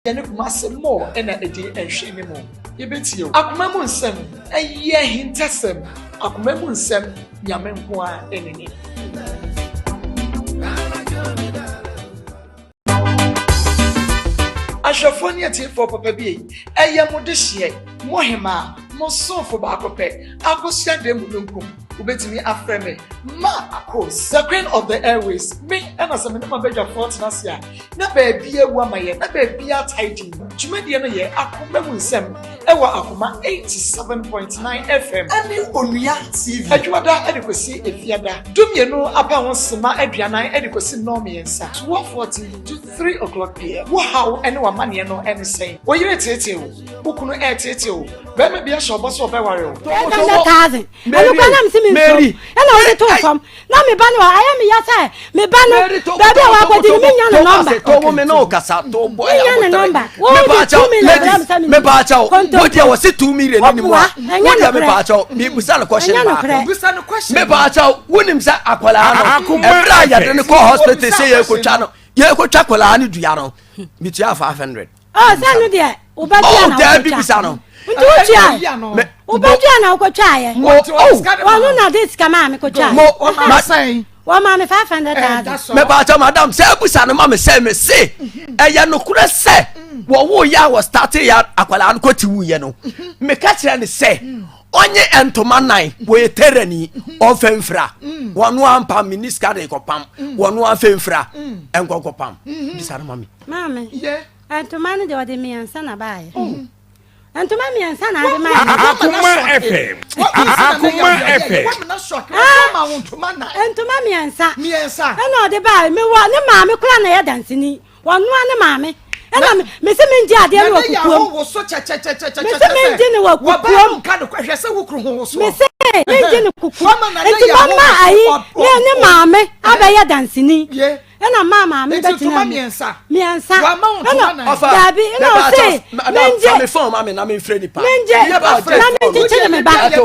ene kuma se more ena edi ehwe ne mo yebeti o akoma mu nsem eye hintasem akoma mu nsem nyame nko a eneni Ashafoni ati for papa bi eye mo de hye mo hema mo so for ba akopɛ akosia dem nkum ubetimi afreme Maa Akos, the queen of the airways. Me and as a minimum beja fortnasia. Na baby ewu amaye, na baby a tidy. Chumedi no ye Akoma munsem. Ewa Akoma 87.9 FM. Ani Onuya TV. Adwada edikosi efiada. Dumye no apa won sema aduanan edikosi no miensa. 12:40 to 3 o'clock p.m. Wo how ene wa mane no ene sei. Wo yire tete o. Bukunu tete o. Be me bia shobo so be ware o. 1000. Mary. And I told him, now me ban, I am yasa, me ban, baby, I got the million number. No, Casato, boy, number. Me bacho, what you was it 2 million anymore. And what you bacho, me was a question. Me bacho, wouldn't say Aqualano, Brian, and the hospital say you could channel. You could Chacolani Diano, which you have 500. Oh, Sanu, dear, oh, there be Pisano. Ubajana uko chaya. Wanuna this kama ko chaya. Wa mama 500,000. Me ba madam say busa no mama say me say. Eya no kura say. Wo ya was starting ya akwala an ko ti wu ye no. Me ka kire ne say. Onye entoma nan we terani on femfra. Wonu ampa miniska de ko pam. Wonu an femfra enko ko pam. Bisa no mami. Mama. Yeah. Entoma ne de ode me ansa na bae. And to mommy and son, I'm Akoma FM. Akoma FM. And to mommy and son, me and son. I know the bar, me want the mammy clan dancing. One mammy. And I'm Miss Minja, dear, was such a dinner work. What kind of question? So, Miss Minja, mammy, I dancing. Yeah. And a mamma, me to mammy and son. Me and son. Debbie, no, say, Menja, phone, I'm in Freddy Park. Menja, I'm teaching me back. I'm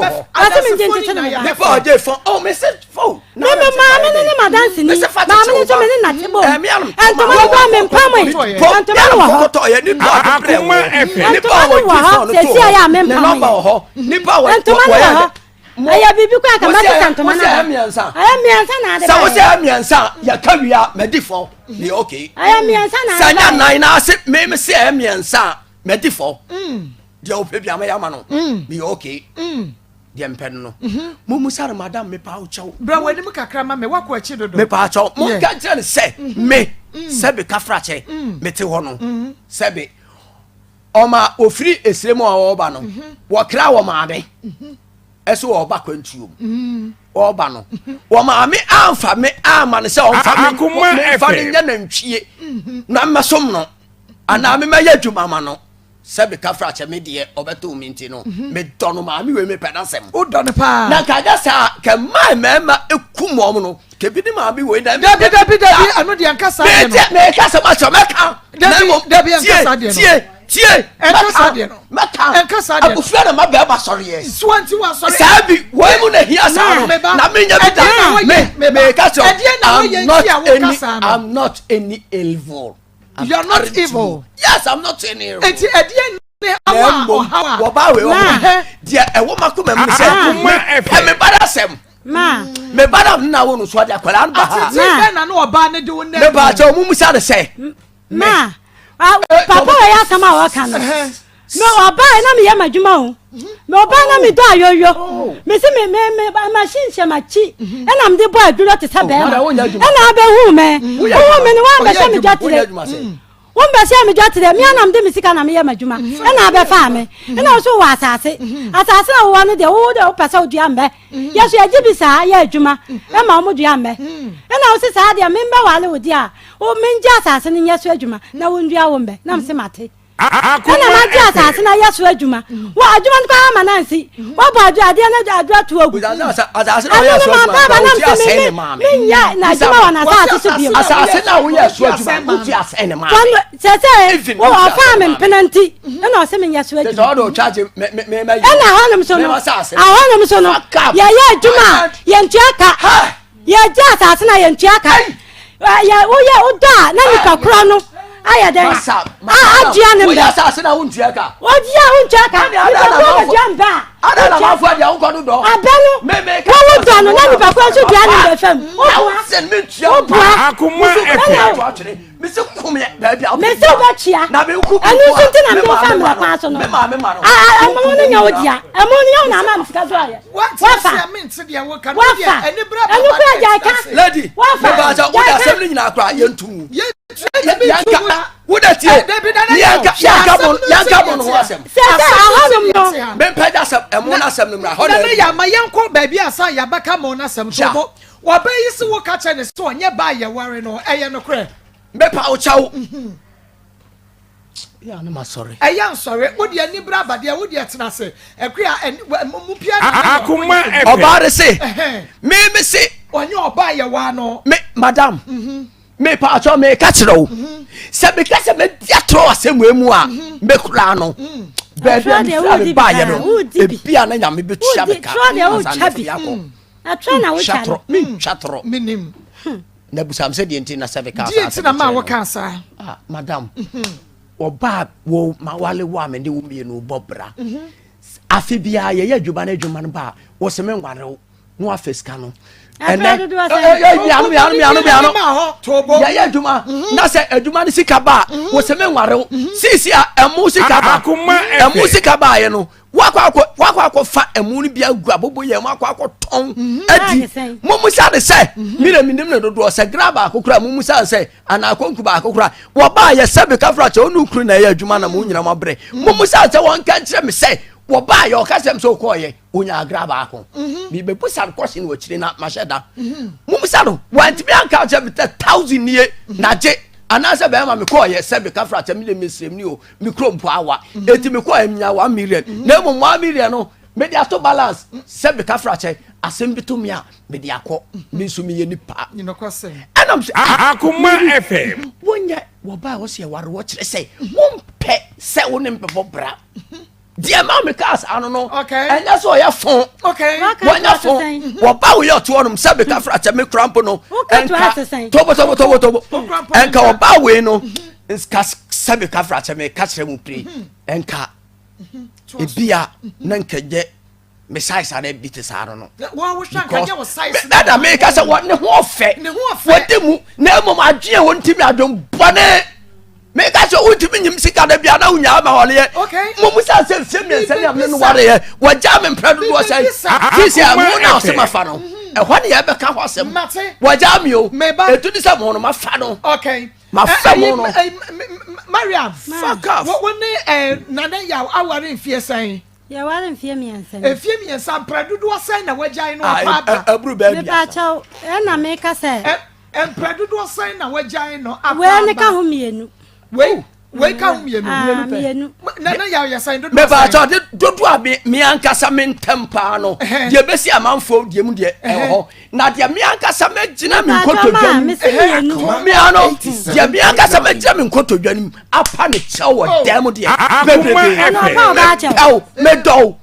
oh, Mrs. Phone. No, mamma, no, dancing. Mamma is a minute, and tomorrow I'm in Palmy. And tomorrow, I have been quite a matter to Manasa. I am Miansan. So was Miansa, ya career, medifo, me okay. I am Miansan. Sana nine, sit, maybe say Miansa, medifo. Joe Pipia Mayamano, be okay. The Emperor. Mumusara, Madame, me poucho. Bro, when you can cram me, what quite children, me poucho, Munka say, me, Sebi Cafrache, Metehono, Sebi. Oma, o free a slimo or bano. What crow, mammy. Eso oba kwantuo oba no wo ma me amfa me amane se onfa me fa ne nya nantwie na masom no ana me maya dwuma ma no se be ka frache me de obeto mi nti no me dono ma me we me pedasem o dono pa na ka ja sa ka mai mema ekumom no ke bi ni ma bi we da dabi anu de ankasa de no me kasa ma so me ka dabi ankasa de no tie enkasa de no maka enkasa de abufra na ma be ba sori ye swanti wa sori sabi wo mu na hia sa na me nya bi da me kasa I'm not any evil. You are not evil. Yes, I'm not any evil. Eti edie ne awa wo ba we wo dia e wo makoma mu se me bada sem ma me bada na wo no so dia kwala ba ha na na oba ne de wo na me ba cha mu musa de se ma papa ya kama wa kana no oba na me ya madwuma o me oba na me do ayoyo me se me machine she machi e na me de boy duro te sabe e na be hu me ni wa be se me jatire won be se me jatire me na me de misika na me ya madwuma e na be fa me e na so wa asase na wo no de wo de pesa odua mbe yeso ya gibisa ya adwuma e ma mo dua mbe e na wo se sa de me mbe wale odi a o menja asase ni yeso adwuma na wo ndua wo mbe na me se mate Akoma madia asase na yeso adwuma wa adwuma nko ama nansi wa bo adwa ade na adwa to agu asase na yeso adwuma na asase ne mama minya na adwuma wa na asase so bi asase na wo yeso adwuma uti asase ne mama sese wo afa me penalty na o se me yeso adwuma so do charge me na hanum so no hanum so no ya adwuma ye ntuaka ye ja asase na ye ntuaka ya wo ye oda na nipa kro no aya den ajia ne ya sa se na wontua ka odia wontua ka ni ko jamba ada na ma fo dia won ko do abelu me ka wo do no na ni ba ko so dia ni be fam sen me tua Akoma FM me se kum ya da bia me se ba chia na me ku anu so ti na me fam la kwa so no me ma no mo no nya odia mo ni ya na ma mfika so aye wa fa me nti dia wo ka no dia eni bra anu ko ja ka lady me ba ja wo da sem ni nyina akra yentum yanka woda tie yanka bon ho asem se ahonum no me peda sem emo na asem no mra ho na ya ma yanko ba bia sa ya baka mo na asem to bo wa ba yi se wo ka che ne so onye ba ya ware no eye no kre me pa o chawo ya no ma sorry eya sorry wo de ani bra ba de wo de tena se ekwa mu pia Akoma FM obare se me se onye oba ya wa no me madam me pa cho me ka kire se me ka se me dia tro asem emu a me kura no be ba ya no e bia na nya me betua me ka atwa na wo chatro me chatro minim na busam se de nti na se be ka sa na ma wo ka sa madam oba wo ma wale wa me de wo mienu bobra afi bia ye ya djuba na djuma no ba wo se me nware no afeska no ene ya djuma na se adjuma ni sika ba wo se me nware sisi a emu sika ba emu sika ba ye no wakwa fa emu ni bia gu abobo ye wakwa ton adi mumusa de se mire minim na dodo se graba akokura mumusa se ana akonku ba akokura wo ba ye se be kafra che onu kru na ye adwuma na mu nyina mabre mumusa se won ka kire me se wo ba ye o ka sem so ko ye onya graba akon bi be pusa question wo kire na masheda mumusa no wanti bi anka che 1000 nie na je anasa be ma me ko ye se be kafra che me le mesrem ni o me krompo awa eti me ko amnya 1 million na mo 1 million no me dia to balance se be kafra che asem bitu me a me dia ko me so me ye nipa ni no kwase anam se Akoma FM wonya wo ba wo se ware wo kire se wo mpe se wo ne mpe bobra dia ma me kas anu no enya so ya fon wonya fon wo ba wo ye to onum se be kafra che me krampo no enka tobo enka wo ba we no skas se be kafra che me ka kire mu pri enka ebia na nkaje me size na bit sa no wo hwa nkaje wo size na me ka se wo ne ho ofe wo demu na mom adwe wo ntimi adwom bone me ka so untimi nyim sika da bia na unya ma hole ye mom sa se fie se am no ware ye wo ja me mprado do say sisi amu na se mafa no e ho ne ye be ka ho asem wo ja me o etu di se mo no mafa no ma fa mo no Mariam fuck off wo ne nana ya aware mfie san ya ware mfie miensa efie miensa mprado do san na wagyan no apa abru ba bia me pa chaw na me ka se mprado do san na wagyan no apa we ne ka ho mienu we ka mienu nana ya san do me ba chaw do me ankasa me ntempa no de besi amanfo de mu de ho na de me ankasa me gina me nkotodwa me ano de me ankasa me gina me nkotodwa nim apa ne chawo dem de me do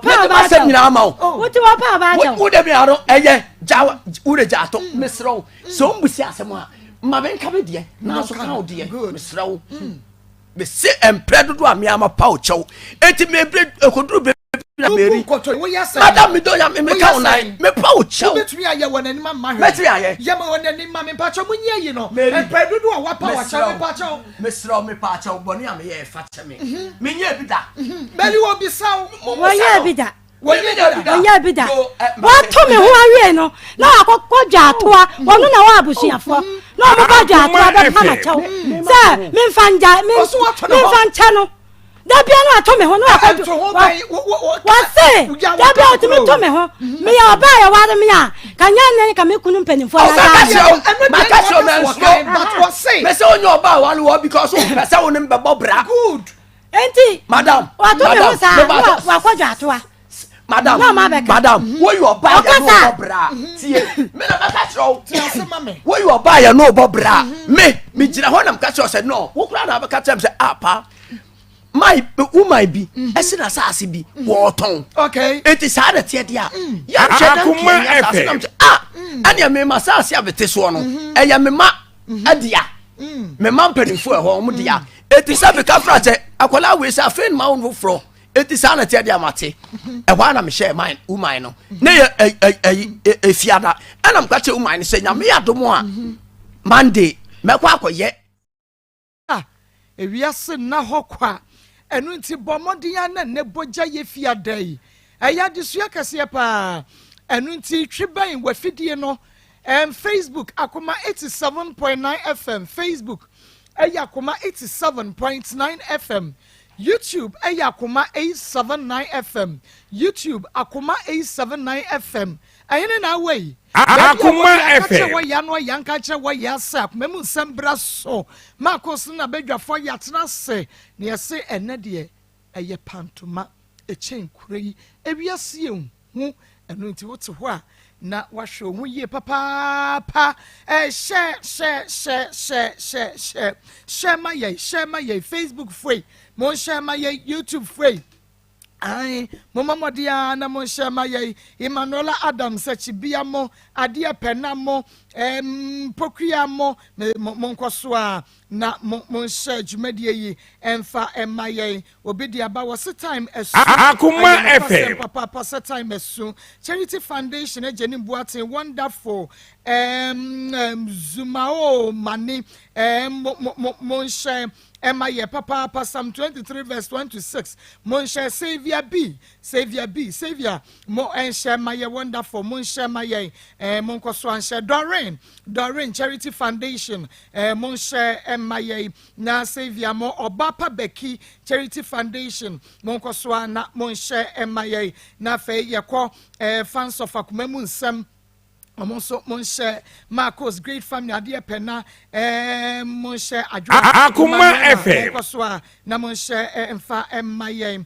me ba se nyina ama wo ti wo pa ba chaw wo de me ano eye jawa wo de jato me sro so mbusi asem a ma ben ka be de na so ka o de me sro me se empredo do amiama pa o chew enti me bre ekoduru be na meri madam me do ya me ka onai me pa o chew betumi aye wonani ma ma betumi aye ye ma wonani ma me pa chew munye yi no empredo do wa pa wa chew me pa chew me pa chew boni am ye fa che me nye bi da beli wo bi saw wo ye bi da onya bida wa to me ho awie no na akokko dwa atoa onu na wa abusuafo na omo ba dwa atoa da pa na chawo se me mfanja no da bia no ato me ho no akokko wa se da bia o me to me ho me ya ba ya wa me ya kanya ne ka me kunu mpanimfo na makasho me se onyo ba wa no because o pesa wo ne mbebo bra good enti madam wa to me ho sa wa kodwa atoa madam wo you buy no bra tie me na ka chro wo you buy no bra me gira ho na ka chro say no wo kura na ka tell me say apa my woman bi ese na saase bi wo ton it is hard tie dia ya chedan ania me ma saase abete so no eya me ma adia me ma mpanifo ho mo dia eti sabe ka frache akola we sa fen ma won fro eti sa na tie dia mate e hwa na me share mine woman no na e fiada ana mka che woman se nya me adom a Monday mekwa akoye ewiase na hokwa enu nti bomodia na ne boja ye fiada yi eya disua kase pa enu nti twiban wafidie no Facebook Akoma 87.9 FM Facebook Akoma 87.9 FM YouTube Akoma 879 FM YouTube Akoma 879 FM ayene na way Akoma FM wa ya no yanka che wa ya sap memu sembra so Maa Akos na bedwafo ya tena se ne yese ene de eye pantoma echen kurei ewiase hu enu nti wote ho a na washo hu ye papa share my ye Facebook free mon share my ye YouTube free ai mama modia na mon share my ye Emmanuel Adams achibia mo ade pena mo pokria mo mon kwaso a na mon share dwumadie yi emfa emaye obedi aba was time esu Akoma FM papa set time esu Charity Foundation ejeni buatin wonderful zumao mani mon share emaye papa Psalm 23 verse 26 mon share Savior Savior mo share my wonderful mon share my mon kwaso an share Doreen Charity Foundation mon share emaye na Savior mo Obapa Becky Charity Foundation mon kwaso na mon share emaye na fe yekọ fans of Akoma mu nsem Amonso mon share Maa Akos great family ade pena mon share Akoma FM kwaso na mon share emfa emaye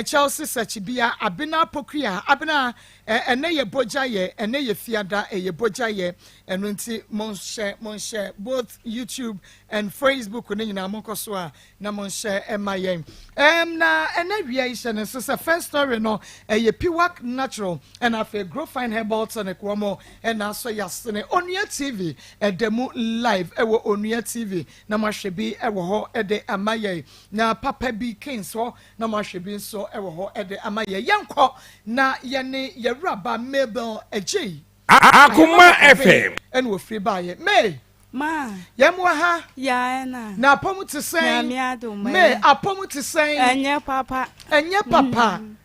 Chelsea Sachibia abina pokria abina ene ye boja ye ene ye fiada ye boja ye enu nti mon share both YouTube and Facebook ne nyina monkoso a na mon share emaye na ene wia ishe ne so first story no ye Piwak natural and afa grow fine herbal tonic womo na so yasene Onua TV edemu live ewo Onua TV na mahwebi ewo ho ede amaye na papa bi kenso na mahwebi so ewo ho ede amaye yenko na yene yeraba Mabel Ejei Akoma FM en wo free baye me Ma yemwa ha ya na apomu te sen me apomu te sen enye papa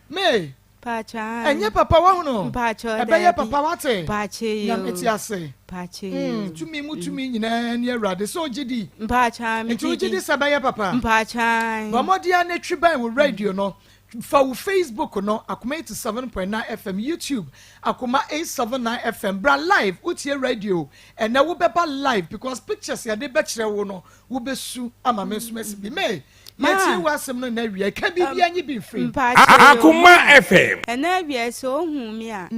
me pacha enye papa wa hono pacha ebeye papa wate pacha yo yam etiase pacha tumi nyina ne awrade so gidi pacha mi gidi sabeye papa pacha bomodia na twiban wo radio no for Facebook no Akoma 87.9 FM YouTube Akoma 879 FM bra live utie radio and na wo beba live because pictures ya de be kire wo no wo besu ama mesumesi bi me yeti wasem no na wi ka bibia nyi bi free Akoma FM ena wi so hu mi a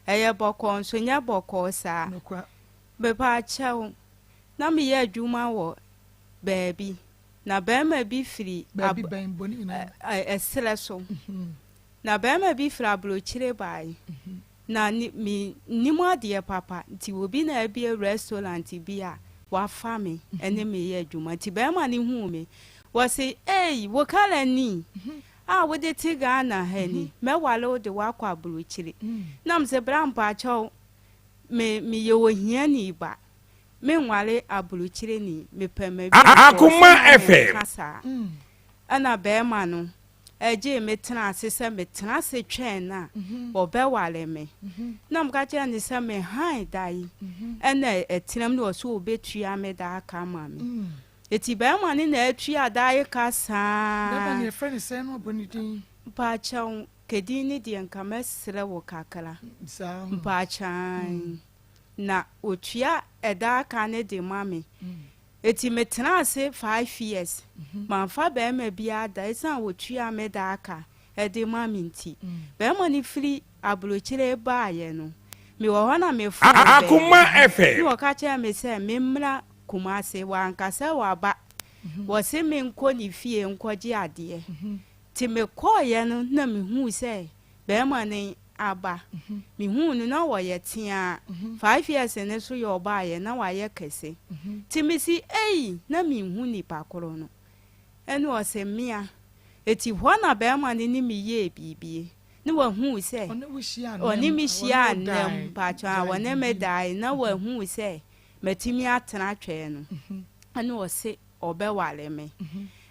eye boko nso nya boko sa be pa chawo na mi ye adwuma wo baby na bema bi firi esele so na bema bi firi abrochire bai na mi nimu ade papa nti obi na bi restaurant bi a wa fa me ene me ye adwuma nti bema ni hu me wo say wo kala ni wo de tiga na hani me wale wo de wa kwa abrochire na mse brampa chaw me ye wo hia ni ba menwale abuluchire ni mepema bi Akoma FM ana bema no eje metena asese metena ase twen na obewale me na mkache ni se me han dai ena etinam no so obetua me da aka ma me eti bema ni na atua dai kasa baba ni friend say no bonidin pa chaw kedini di nka mesre wo kakala pa chan na otua eda ka ne de mame eti metena ase 5 years manfa be ma bia da isan otua me da aka e de mame nti be ma ni free abrochire ba ye no me wo ho na me fu Akoma FM mi wo ka che me se me mra Kumase wa nkasa wa ba wo se me nko ni fie nkoje ade ti me ko ye no na me hu se be ma ni aba me hu no na wo ye tia 5 years ne so ye oba ye na wa ye kese ti me si na me hu ni pa koro no enu o se mia eti ho na be ma ni mi ye bibie ni wa hu se oni mi hia nem pa cha wa ne me dai na wa hu se metimi atena twe no enu o se obewale me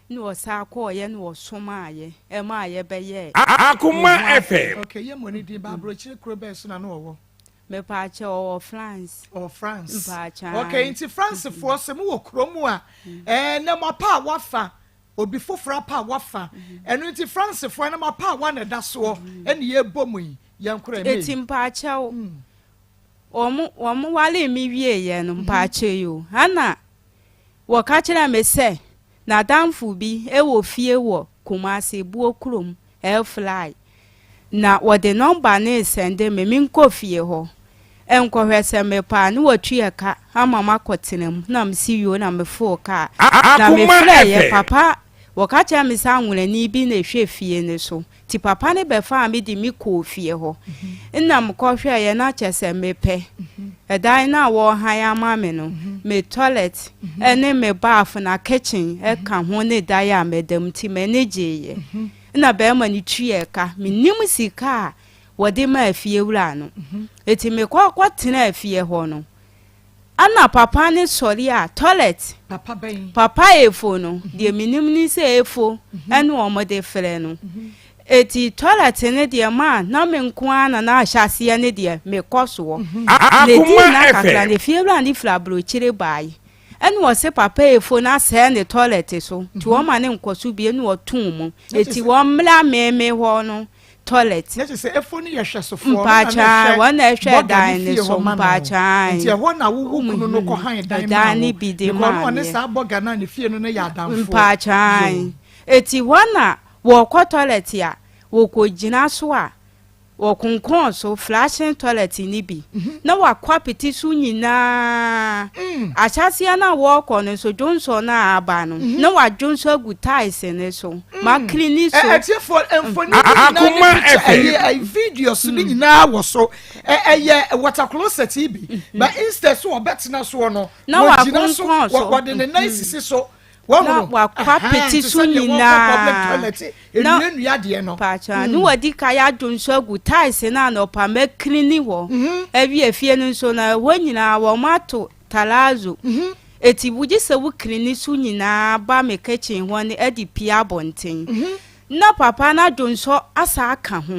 ni osa ko ye ni osoma ye e ma ye be ye Akoma FM. Okay, ye money di ba bro chire kro be so na no wo. Me pa che o France. Oh France. Okay, into France for se mu wo kromu a na ma pa wafa obi fofora pa wafa eno into France for na ma pa wa na da so e ne ye bomu yi ye nkora me. Eti mpa che o. Omo wale mi wie ye no mpa che yo. Ana wo ka kire me se na damfu bi wo fie wo Kumasi buo krom air fly na wo de number na sende me nko fie ho enko hwese me pa na wo tue ka ama makotenem na msi yo na me fo ka na me fly ye papa wo ka cha me sa nwure ni bi na hwe fie ne so ti papa ne be fa me di mi ko fie ho nna m ko hwe ye na chese me pe edai na wo haya ma me no me toilet ene me bath na kitchen e ka ho ne dai a medam ti me ne jeye na be ma ni tue ka me nim sika wo de ma fie wura no eti me kwa tena afie ho no ana papa ne sori a toilet papa efo no de me nim ni se efo ene o mo de fere no eti toilet ne de ma na me nko ana na ahyase ne de me koso ne di na kakra ne fie wura ni flabro chire bai ene wo se papa efo na se ne toilet so ti wo ma ne nkoso bi ene wo tun mu eti wo mla meme ho no toilet ne se efo ni ye hwesofo na mpacha wona ehwe dan ne so mpacha nti ho na wo kunu no ko han dan ni bi de ma no ne sa boga na ne fie no ne ya danfo mpacha eti wona wo ko toilet ya wo ko gina so a wo kunkon so flashing toilet ni bi na wa kwapiti su nyina achase na wo ko ne so jonso na aba no na wa jonso agu tiles ne so ma clean so for Akoma FM videos ni nyina wo so water closet bi but instead so obetena so no na wa kunkon so wa de ne nice so na wa kwapiti su nyina na de no pacha no wadi ka ya jonso agu tiles na no pa ma clean wo ebi afie no so na wo nyina wo mato talazo eti buji se wo clean su nyina ba me kitchen ho ne edi pia bonten na papa na jonso asa aka ho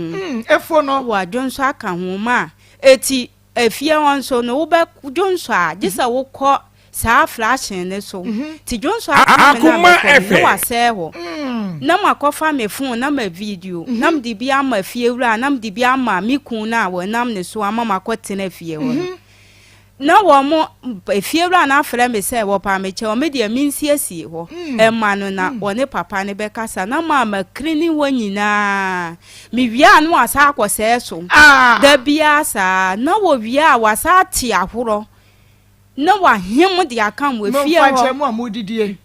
efo no wa jonso aka ho ma eti afie won so no wo be jonso a gisa wo ko sa flashing ne so ti jonso Akoma FM wa se ho na makofa me phone na ma video nam di bia ma fie wura nam di bia ma mi kun na wo nam ne so ama makote na fie ho na wo mo fie wura na afre me se wo pa me che o me dia minsiesie ho e ma no na wo ne papa ne be kasa na ma cleaning wo nyina mi wia no asa akose so da bia sa na wo wia wasa ti ahoro na wa him de akam we fie ho no fa mu amudidie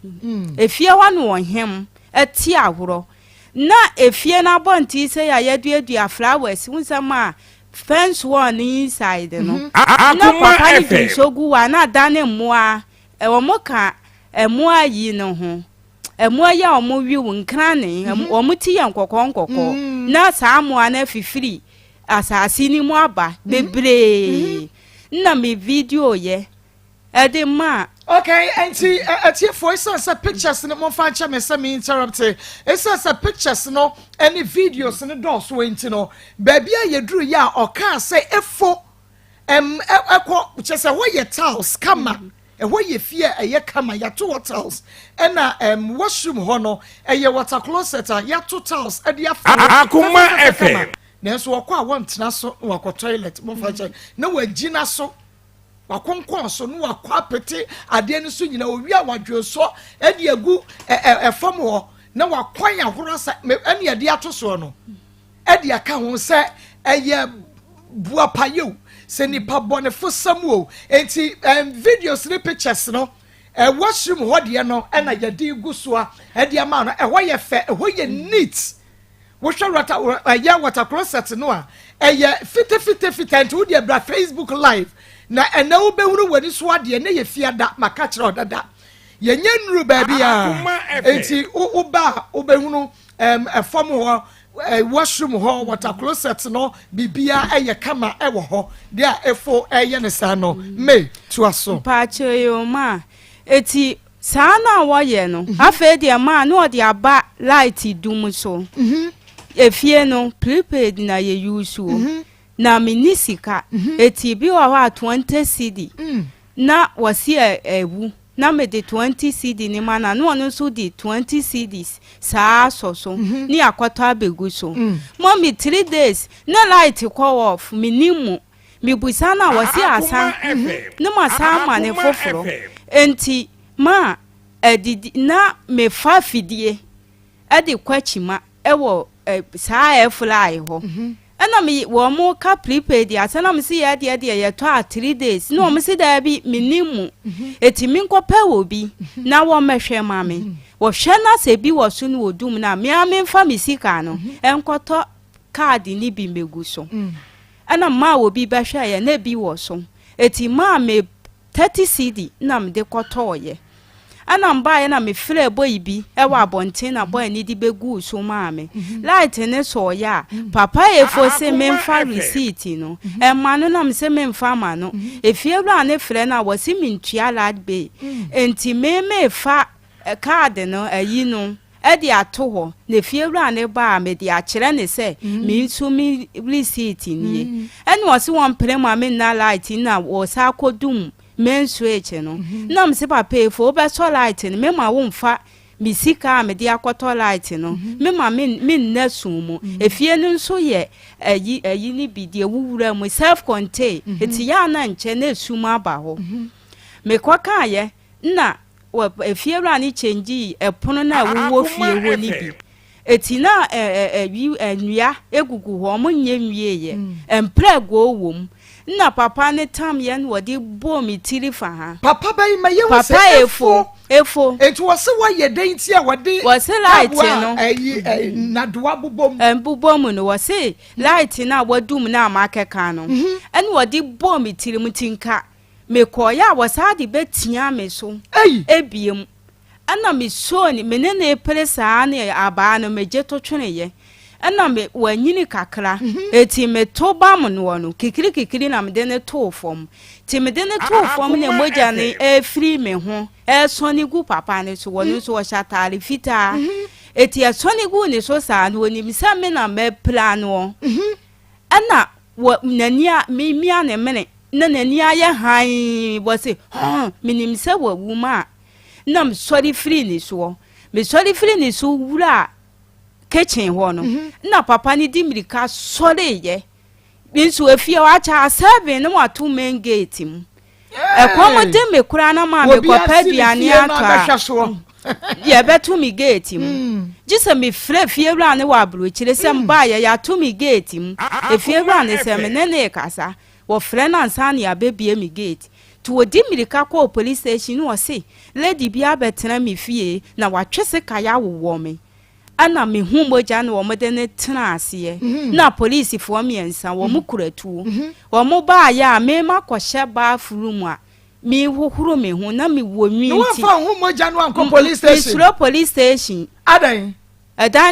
efie ho no him ati ahoro na efie na bonti se ya yeduadua flowers unsama fence one inside no na papa ni sogu wa na dane moa e wo moka emoa yi no ho emoa ya o mo wi wonkrane o mo ti ya nkokko na sa moa na fifiri asasi ni mo aba bebre na me video ye ede ma okay anti atie voice as pictures no mo fa cha me say me interrupt it's as pictures no any videos no do so enti no baby ayeduru ya o ka say efo ekọ chese wo ye tiles kama wo ye fie eye kama ya to hotels na washroom ho no eye water closet ya to tiles e dia Akoma FM nenso wo kwa won tena so wo kwa toilet mo fa cha na wagina so wakonkon so no wakwapete ade ne so nyina owia wadwe so e de agu efom ho na wakwan ahoro sa ene ade ato so no e de aka ho se eye buapayo se nipa bone fosamu o enti videos ne pictures no washroom ho de no e na yade gu so a e de ama no e ho ye fe e ho ye neat wo hwe rata water closet no a fite nti wo de bra Facebook live na ena wo behuru wani so ade na ye fiada maka kire odada yenye nuru baabi a enti wo ba wo behuru efom ho washroom ho water closet no bibia kama ewo ho de a efo ne sa no me to aso pa cheyo ma eti saa na woye no afa de ma na odi aba light dum so efie no prepaid na ye use o na minisika eti bi wa 20 cd na wasi ewu na me de 20 cd ni mana no no so di 20 cds saa so ni akwato abegu so mommy 3 days na light call off minimu mi busa na wasi asa no ma sa ma ne foforo enti ma edidi na me fa fidie edi kwachima ewo saa fly ho ana mi wo mo ka prepaid asa na mi si ya de to 3 days no mi si da bi minimu eti mi nko pa wo bi na wo mehwe ma me wo hwe na se bi wo so no odum na me amfa mi sika no enkoto card ni bi megu so ana ma wo bi ba hwe ya na bi wo so eti ma me 30 cd na me de koto ye ana mba na me frɛ boy bi wa abonten na boy ni di begu so ma me light ne so ya papa efo se memfa receipt no ma no na me se memfa ma no efiewura ne frɛ na wasi mintua lad be enti me fa card no ayi no edi ato ho na efiewura ne ba me di akere ne se me so mi receipt ni eni wasi won pre ma me na light na wo sa kodum men switch no na mse papa efo be so light no me ma wo mfa mi sika me dia kwato light no me ma min na sumu efie no nso ye ayi ni bidie wuwura mu self contain eti ya na nche na sumu aba ho me kwaka ye na efie ra ni change epono na wuwo fie wo ni bi eti na enua egugu ho mo nye nwie ye empre go wom na papa ne tam ye no de bo mi tiri fa ha papa bai ma ye wo se efo enti wo se wo ye den ti a wode wo se light no na doa bobom bobom no wo se light na wadum na amakeka no ene wo de bo mi tiri mu tinka me koya wo sa de betia me so ebiem ana me so ni me ne na presa na aba no me je to twene ye ana me wanyini kakra eti me to bam no kikiri na me de ne to fom ti me de ne to fom na moja ne free me ho so ni gu papa ne so wonu so shatari fita eti so ni gu ne so sa no ni misa me na me plan no ana nania mi ane mene na nania ye han bo se minim se wawu ma na me sorry free ni so me sorry free ni so wura kitchen ho no na papa ni di mirika sorry ye binso afie wa cha 7 no atu main gate mu ekomo de me kura na ma me kopa duane atwa ye betu mi gate mu jise me frɛ fie wura ne wa bro kire se mba ye ya to mi gate mu efie wura ne se me ne kasa wo frɛ na nsa ne abebie mi gate to odi mirika ko police station no se lady bia betena mi fie na watwese kaya wo me ana me hu moja na wo mede ne tena ase na police fo miensa wo mukuratu wo mo ba ya me makɔhye ba furu mu a me hohoro me hu na me wo nwinti no fa hu moja no anko police station Misro police station adan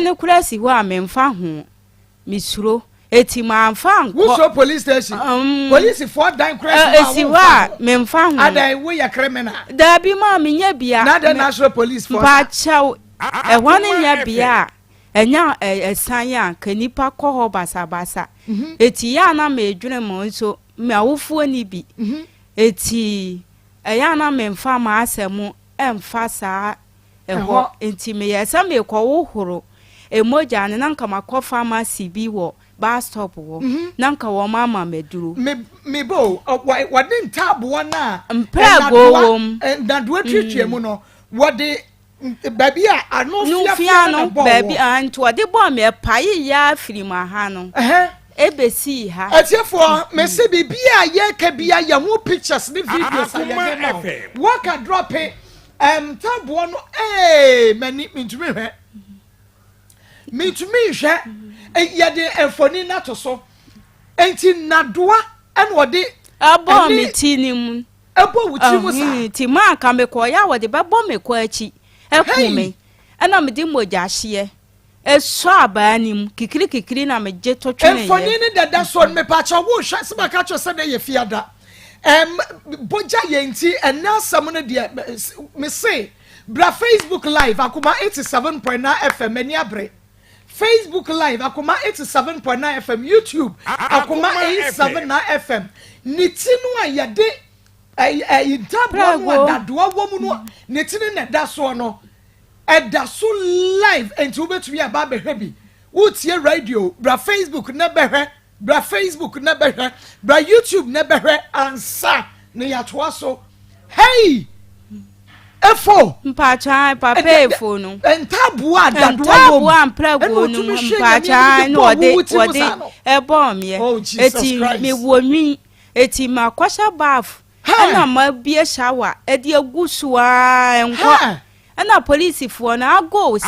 ne kurasi ho a me mfa hu misro eti ma mfa anko wo police station police for dan kurasi esi ho a me mfa hu adan wo ya criminal da bi ma me nya bia na the national police force pa chaw ehwane nya bia enya esan ya kanipa koho basabasa eti ya na me dwene mo nso me awofo ni bi eti ya na me mfa ma asemu emfa saa eho enti me yesa me ko wohoro emoja ne nanka makɔ pharmacy bi wo bus stop wo nanka wo mama meduru me bo wade ntabo na mpra go wom na do twetwe mu no wade baby no fia no baby anto de bo me paye ya firi ma ha no ebesi ha atiefo me se bibia ye ka bia ya ho pictures ni videos ya na waka drop it tabo no mani ntumi hwe me to me hwe ye de enfoni na to so enti nadoa ene wode abo me tinim abo wuti mu sa ti ma ka me ko ya wode babo me ko achi eku me ena me di moja hye eso abanim kikiri na me je to twene enfoni ni dada so me pa cha wo hwe se maka cho se na ye fiada boja yenti enasam no de me say bra Facebook live Akoma 87.9 FM eni abre Facebook live Akoma 87.9 FM YouTube Akoma 87.9 FM nitinu ayade intabo no dadoa wo mu no nitinu na da so no eda so live enti obetu ya ba behwe bi utie radio bra Facebook na behwe bra Facebook na behwe bra YouTube na behwe ansa ne yatoa so hey efo mpacha papa efo no entaboa dadoa amprago no mpacha no ode ebom ye eti me wonwi eti makwasha baf ana ma bie shower edi agusuwa enko ana police fo na ago se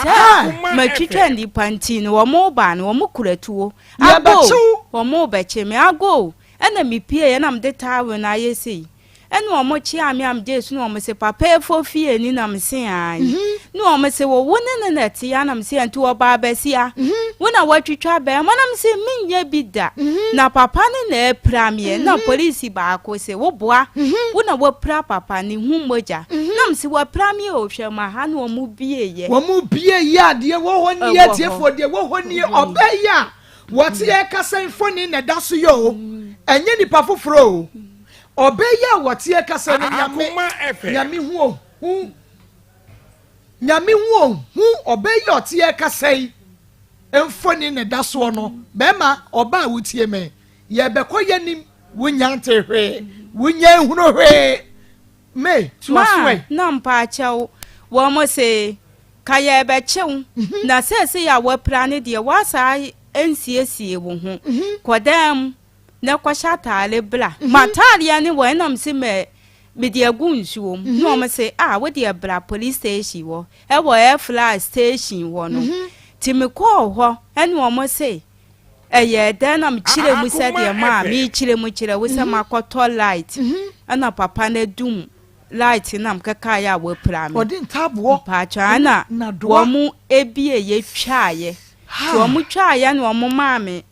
matwitwa ndi panti no wo mo ba no wo mo kuratuo ago wo mo beche me ago ana mi pie ye na mde tawe na yesi enu omo chi am jesu no omo se papa efo fie ni na mse an no omo se wo wone na ti ya na mse antu oba besia wona watwitwa be ma na mse minye bida na papa ne na epramie na police ba akose wo boa wona wo pra papa ni hu moja na mse wo pramie o hwe ma ha no omo bie ye ade wo honi atiefo de wo honi obeya what ye kasa infoni na daso yo enye nipa foforo obeya wotie kasa ne nyame hu obeya otie kasa yi emfoni ne daso no bema oba wotie me ye bekoye nim wunyante hwe wunya hunu hwe me tuaswe na mpa chawo wo mo se kaya bechew na sese ya wapra ne de wasa ensiesie wo hu kodam na kwasha tale bla matalia ni we nam se me de agunsuo no me se wo de bla police station wo e wo fly station wo no ti me ko ho ene wo mo se eye dan nam chire mu se de ma mi chire mu chire wo se makoto light ana papa na dum light nam kaka ya wo pra me odin tabo pa cha na wo mu ebie ye twaye wo mu twaye na wo mu ma me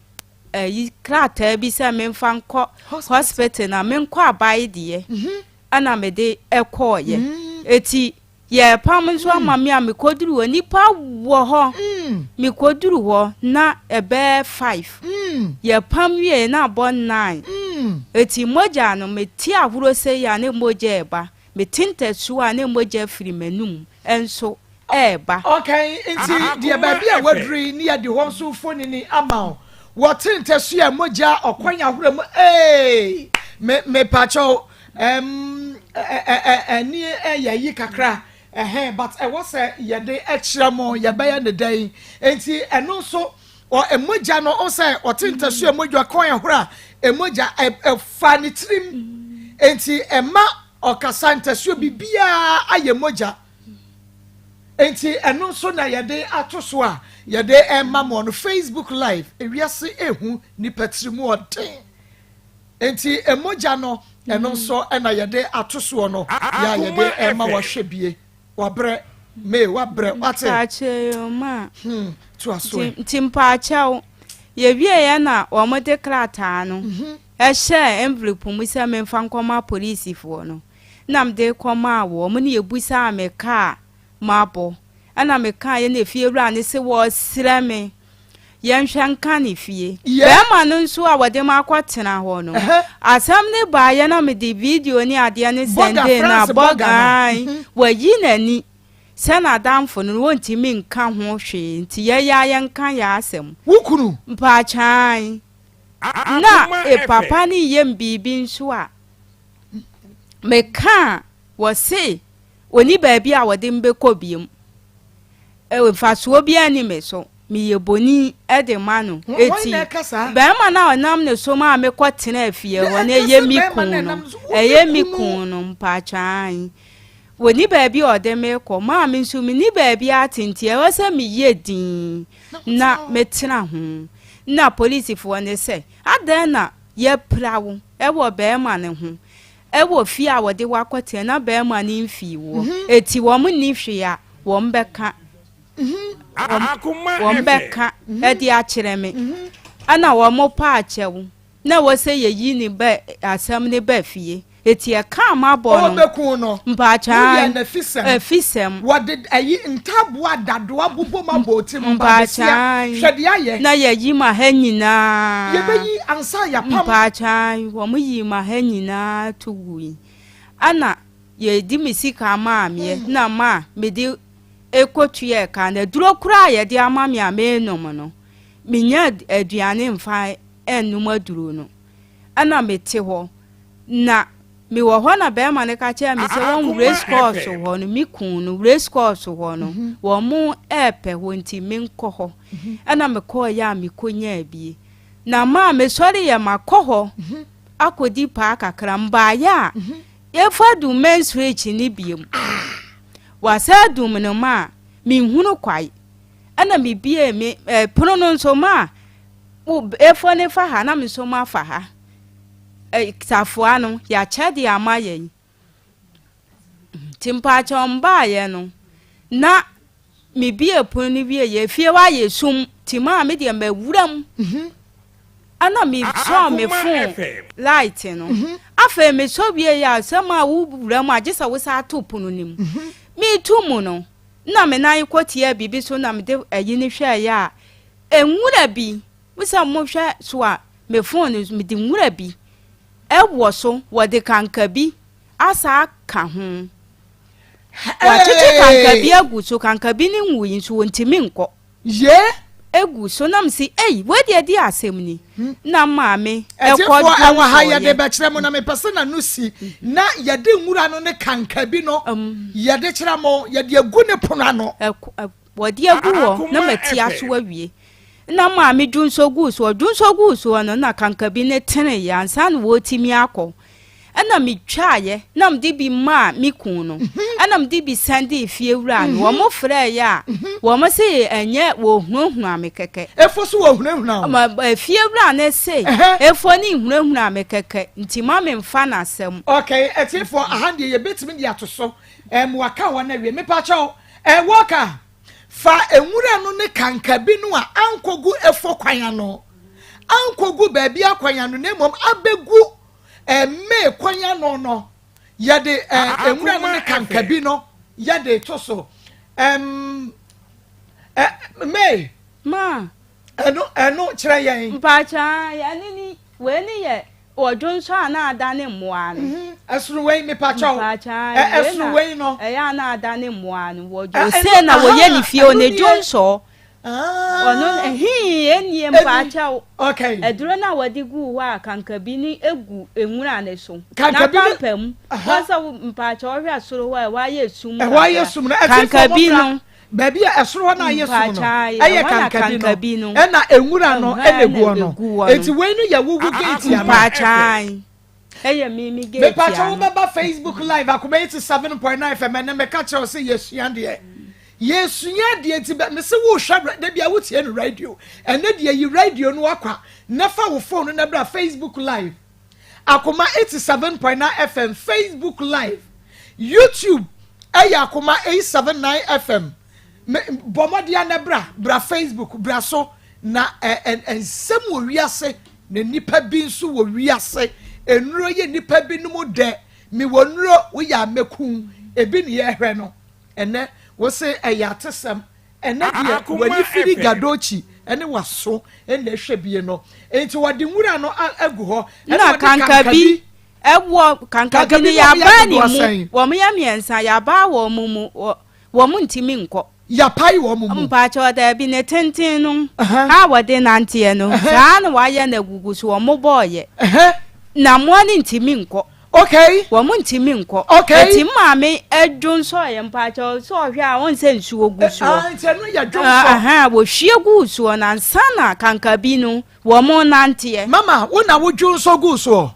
yi krata bi se me mfa nko hospital na me nko abai de ana me de ekoye eti ye pam so amame a me koduru oni pa wo ho me koduru ho na ebe 5 ye pam wie na bo 9 eti moja no me ti ahuro se ya ne moja eba me tinte su a ne moja firi menum enso eba okay enti de baby a wadri ni ya de ho so foni ni ama what intesu ya moja okwanya hura mu me pacho ni yi kakra but I was ye de extra mo ye baya ne dan enti eno so o emoja no o say what intesu ya moja okwanya hura emoja fa ni trim enti ema okasa intesu bibia aye moja enti eno so na ye de atoso a ye de emma on Facebook live ewiase ehu ni patrimu odin enti emoja no eno so na ye de atoso no ya ye de emma wo hwebie wabre me wabre wate ache yo ma to aso timpa acha ye wie ye na wo mo de krata no ehye envelope mu se me mfa nkoma police fo no nam de koma wo mo ne ebusa ameka mabo ana meka ye na fie wura ne se wo srame ye nhwanka ne fie be ma no nso a wode ma kwatena ho no asam ne ba ye na me de video ni ade ne sende na bogan wayi nani se na damfo no wonti mi nka ho hwe nti ye ya ye nka ya asem wukunu mpa chan na papa ni ye mbibi nso a meka wo se oni ba bi a wode mbekọ biem fasuo bia ni me so mi yeboni ede manu eti be ma na onam ne so ma me kwotena afie wo na ye mi kun no mpa chan woni baabi ode me ko ma me nso me ni baabi atenti e wose me yedin na metena ho na police fo ne se adan na ye prawo e wo be ma ne ho e wo fi a wode wakote na be ma ne mfi wo eti wo mu ni hwe a wo mbeka Akoma wo mbeka e di a kire me ana wo mo pa achewo na wo se ye yi ni ba asam ne ba fie eti e ka ma bo no obeku no mpacha na fisem fisem wode ayi ntabo adado abubo maboti mpacha hwede aye na ye yi ma ha nyina ye beyi ansa ya pam mpacha wo mu yi ma ha nyina tuwi ana ye di misika ma me na ma me di ekotu ye ka na duro kura ye di ama me amenom no minya aduane mfa enum aduro no ana mete ho na mi wo ho na be ma ne ka che mi se won race course ho no mi kun no race course ho no wo mu epe ho nti mi nko ho ana me ko ya mi konya bi na ma me sori ya makoho akodi pa kakra mba ya e fadu men's reach ni biem wasa dum no ma mi hunu kwai ana mi bie mi pono no so ma e fo ne fa ha na mi so ma fa ha safuano ya chedi amaye timpa chomba ye no na mi bie pono ni bie ye fie wa ye sum tima me de mawuram ana mi so me fun light no afa me so bie ya sama wuram agesa wo sa to pono nim mi tumu no na me nan kwoti bibi so na me de ayi ni hwe ya enwura bi wusa mo hwe so a me fun me de nwura bi ewo so wo de kanka bi asa ka ho wa chichi kanka bi agu so kanka bi ni nwuyi so ntimi nko ye egu so nam si we de asem ni na maame ekọ ewa ha ye de be kire mo na me pese na no si na ye de nwura no ne kanka bi no ye de kire mo ye de egu ne pono no wo de egu wo na mati aso awie na maame dunso gu so no na kanka bi ne tene ya ansa no wo timi akọ ana mi twaye na mde bi ma mi kun no ana mde bi sande fie wura no wo mo frɛ ya wo mo se enye wo hunahuna amekeke efo so wo hunahuna ma fie wura ne se efo ni hunahuna amekeke nti ma me mfa na asem okay etifo ahande ye betimi di atoso waka wa na wie me pa chaw waka fa enwura no ne kanka bi no a ankogu efo kwanya no ankogu ba bi akwanya no nemom abegu me kwanya no yade enwura no ne kanka bi no yade toso me ma eno kire yen mpacha ya ni we ni ye odunso ana adane mmoa no asuru we me pacho asuru we no ya na adane mmoa no wo se na wo ye ni fie o ne jonso ono eni mpacha okay eduro na wadi gu wa kanka bi ni egu enwura ne so na pampam wasa mpacha o hwe asoro wa ye sum na kanka bi no baby asoro na ye sum no aye kanka bi no na enwura no enegu no eti we no ya wugu gate ya mpacha eye mi gate ya mpacha wo baba Facebook live Akoma 87.9 FM na me ka che o se yesua de yesunya de enti me se wo hwa de bia wo tie no radio ene de yi radio no akwa na fa wo phone na bra Facebook live Akoma 87.9 FM Facebook live YouTube Akoma 879 FM bomodia na bra Facebook bra so na ensem wo wiase na nipa bi nso wo wiase enuro ye nipa bi no mo de mi wonuro wo ya mekun ebi ne ye hwe no ene wo se eyatesem ene de wani firi gadochi ene waso ene hwe bie no enti wode nwura no agu ho na kanka bi ewo kanka bi ni ya ba ni mu wo me ya miensa ya ba wo mu ntimi nko ya pai wo mu mpacho da bi ne tenten no ha wode nante no saa na wa ye na gugu so wo mo boye na mo ni ntimi nko okay wo mu ntimi nko okay eti maame edun so ye mpacho so hwe a won se nsu ogu so enti no ya dwon so wo hwie gu so na nsa na kanka bi no wo mo nante mama wo na wo dwon so gu so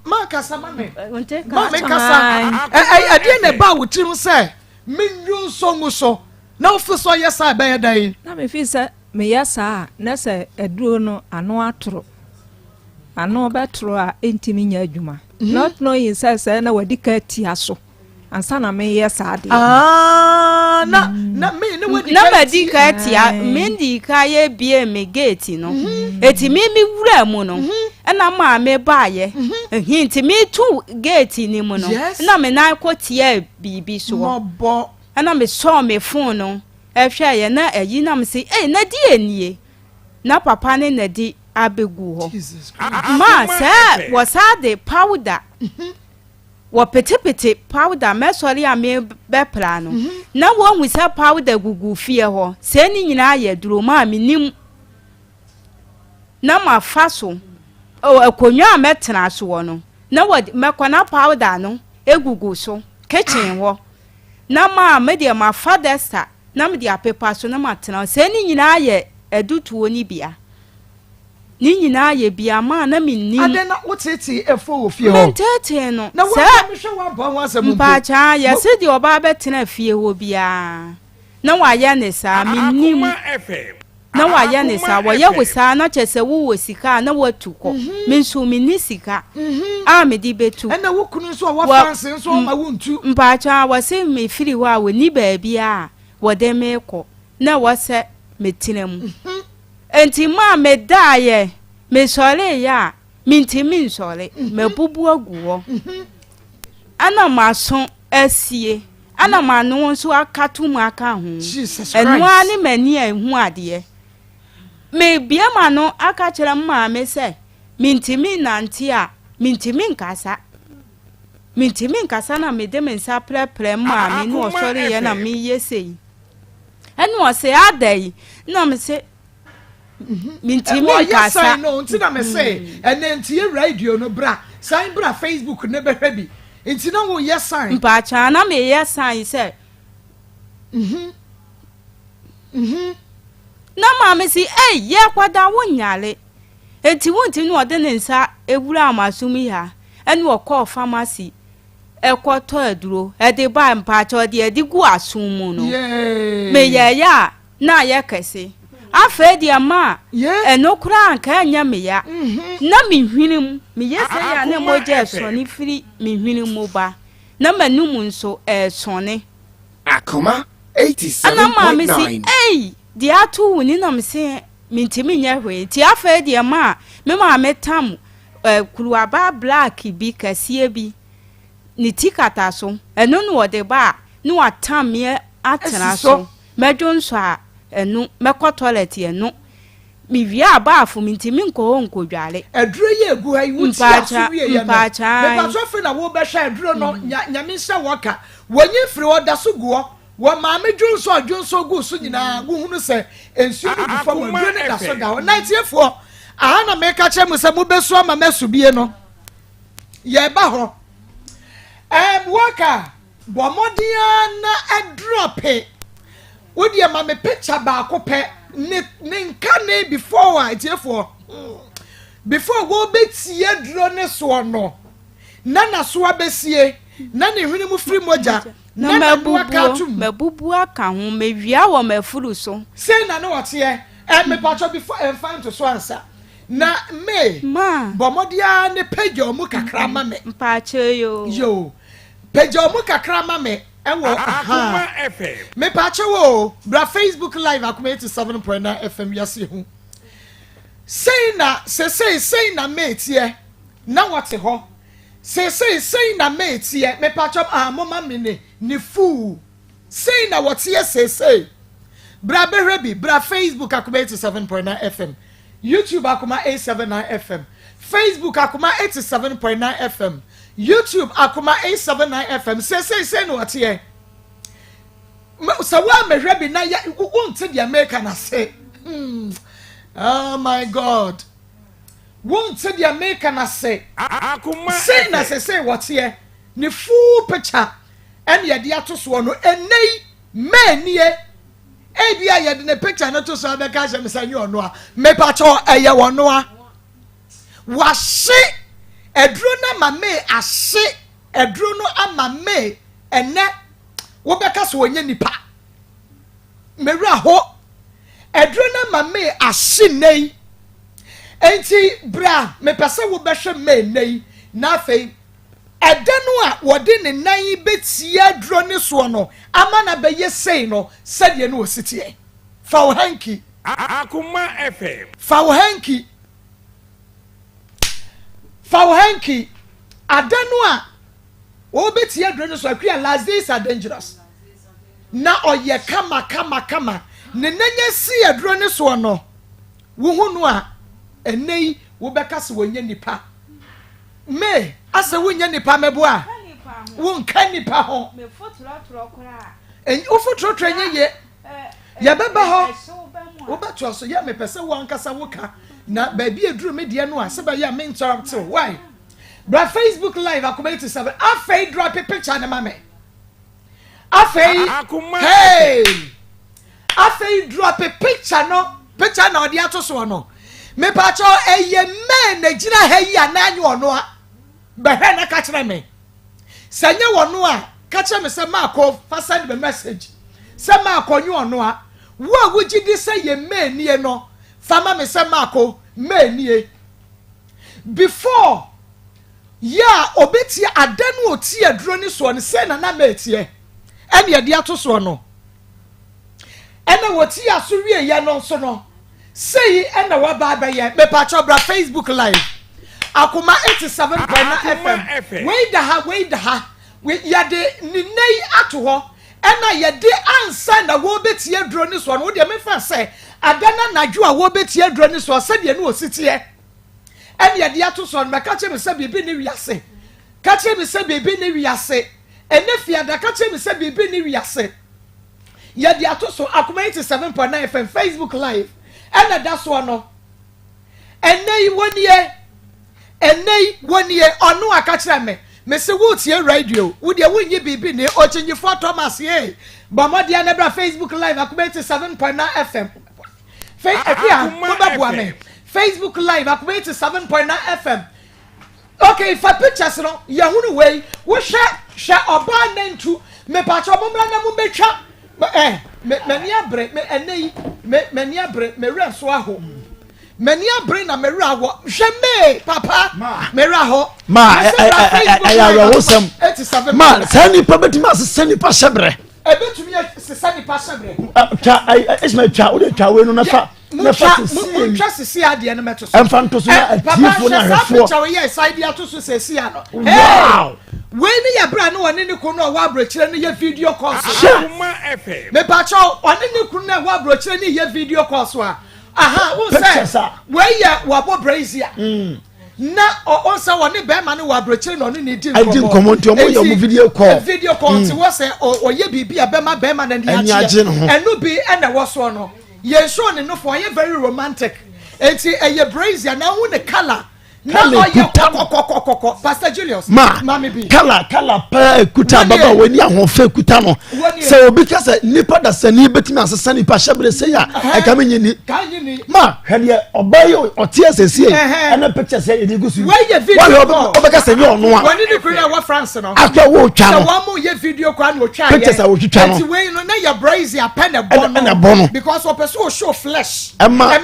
ma kasa mame Wonte ma me kasa ade ne ba wo tirim say menyu songu so na ofiso yesa be yedan na me fi say me yesa na say eduro no ano atoro ano betro a entimi nya adwuma not knowing say na wadi ka tia so ansa na me yesa ade na me ne wadi na badi ka tia me ndi ka ye bie me gate no eti me wura mu no na ma me baaye hinti me tu gate ni mu no na me na ko tia bibi so mo na me so me phone no ehwe ye na ayi na me say na di enie na papa ne na di abegu ho ma say was the powder wo pete powder me sori a me be plano na wo hu say powder gugu fie ho se ni nyina ye duro ma me nim na ma faso o akonwa metena so wo no na wo me kona powder no egugu so kitchen wo na ma me de ma fadesta na me de apepa so na ma tena se ni nyina ye edutuo ni bia ni nyina ye bia ma na me nim ade na wotete efo wo fie ho mentete no na wo me hwe wa ba wa asem mpa cha ye se de oba betena fie ho bia na wa ye ne sa me nim na wa ye ne sa wo ye wo sa na chese wo sika na watu ko me nso me ni sika a me di betu na wo kunu nso wo fanse nso ma wo ntu mpa cha wo se me firi ho a wo ni ba bia wo de me ko na wo se me tinam enti ma me daye me sole ya mintimi nsole me bubu aguwo ana maso asie ana manu nso akatu mu aka ho enu ani mani ehu ade me bia manu aka kire mma me se mintimi nante a mintimi nkasa na me de me nsa prepre mma me no sole ye na me yesei enu o se adai na me se mintimi nkasa no nti na me say ene nti ye radio no bra sign bra Facebook ne be hwebi nti na wo ye sign mpa cha na me ye sign say na ma me si ye kwada wonyale enti wonti no ode ne nsa ewura amasumi ha ene wo call pharmacy ekoto aduro e de ba mpa cha ode edi gu asum mu no me ye ya na ye kese afa di ama eno kura anka anya me ya na me hwinim me yesa ya na moje sone firi me hwinim ba na manum nso sone Akoma 87.9 ana ma me si di atu wuni na me se mintimi nya hwe ti afa di ama me ma metam kuruwa ba black bi kasie bi ni tikata so eno no de ba no atam me atena so medwo nso a enu mekọ toilet enu mi via abafu mintimi nko dwale aduro ye egu ha wuti aso wie ye no me ba so fe na wo be hwa aduro no nyame hye woka wonyi firi oda so guo wo ma me dwonso gu so nyina wo hunu se ensu du fa wo aduro ne da so da ho naitiefo aha na me ka che mu se mu besu ama mesu bie no ye ba ho woka bomodia na adrope wodi ama me picture ba ko pe ne nka ne before itiefo before wo betie duro ne so no na so abesie na ne hwene mu firi moja na mabubu aka ho mewia wo mafuru so say na no wote me pacho before find to so answer na me bomodia ne page omu kakra ma me mpacho yo page omu kakra ma me ewo Akoma FM me pacho wo bra Facebook live Akoma 87.9 FM yase hu say na metie na wote ho say na metie me pacho mama me ne fu say na wote say bra behwebi bra Facebook Akoma 87.9 FM YouTube Akoma 879 FM Facebook Akoma 87.9 FM YouTube Akoma 879 FM say no what here so wa mehwebi na ya wonte the America na say oh my God wonte the America na say Akoma say na say what here ni full picture and ya dia to so no enei manie ebia ya de ne picture na to so abeka je mesanyo no a me pa cho eye wono a wa she eduro na ma me ahye eduro no ama me ene wo beka so onye nipa mewura ho eduro na ma me ahye nei enti bra me pese wo behwe me nei na afei edenu a wode ne nan betia eduro ne so no ama na beye sei no sede no ositie fa wo hanki Akoma FM. fa wo hanki adanu a wo betia eduro ne so akua last days are dangerous na oye kama ne nanya si eduro ne so no wo hu no a enei wo beka se wonye nipa me asa wonye nipa mebo a wo nka nipa ho me fotoro kora en wo fotoro trenye ye ya beba ho wo beto so ya me pese wo ankasa wo ka na ba bi eduru me de no a se ba ya me interrupt why bra Facebook live Akoma 87 afei drop a picture na mame afei hey afei drop a picture na odi ato so no me pa cho eye me na gira ha yi ananyo ono a be he na ka kire me sanye wono a ka kire me se Maa Akos fa send me message se Maa Akos nyu ono a wo agugidi se ye me nie no fa ma me se Maa Akos me nie before ya obeti adanu oti aduro ni so ne se na na metie ene ye de ato so no ene woti aso wie ye no so no say ene wa ba ba ye me pa cho bra Facebook live Akoma 87.9 FM we da ha we ya de ni nei ato ho ena ye de ansa na wo beti aduro ni so no wo de me fa say adana nadwo a wo beti aduro ni so se de no ositie ene ye de ato so no ka che me se bibi ni wiase ka che me se bibi ni wiase ene fiada ka che me se bibi ni wiase ye de ato so Akoma 87.9 FM Facebook live ena da so no enei wonie onu aka kire me se wo tie radio wo de wonye bibi ne ochenyi for Thomas ye bomode na bra Facebook live Akoma 87.9 FM Facebook live Akoma 87.9 FM okay for pictures no ya hunu we wo hwe oba nantu me pa cho momra na mo betwa mani abre me enei mani abre me wura so aho mani abre na me wura wo hwe me papa me wura ho ya wo sem ma sani pa betima sani pa shebre ebetumi sani pa shebre isma twa o de twa we no na fa twa sisi ade no meto so emfanto so na atifo na refo twa we side ya to so sisi ano wow we ni ya bra no woni ni ko no wa bra kire ni ya video call so Akoma FM. me pa cho woni ni ko na wa bra kire ni ya video call so aha wo say we ya wa bo brazia na o say woni be ma ni wa bra kire no ni di nkomo nti o mo ya mo video call ti wo say o ye bibi a be ma na ndi ache enu bi na wo so no ye show ni no for ye very romantic enti eye brazia na hu ne color na oye kokokokoko Pastor Julius mami bi kala pa kuta baba woni ahofe kuta no se obi ka se nipa da sani betimi asesa nipa shebre se ya e ka menyini ma hwede obaye otie asesi e na picture se ye gusu we ye video obeka se nye ono a woni ni kura wa France no akwa wo twa no se wa mo ye video kwa no twa ye picture se wo twa no enti we no na ya brazy apen e bono because o person show flesh ema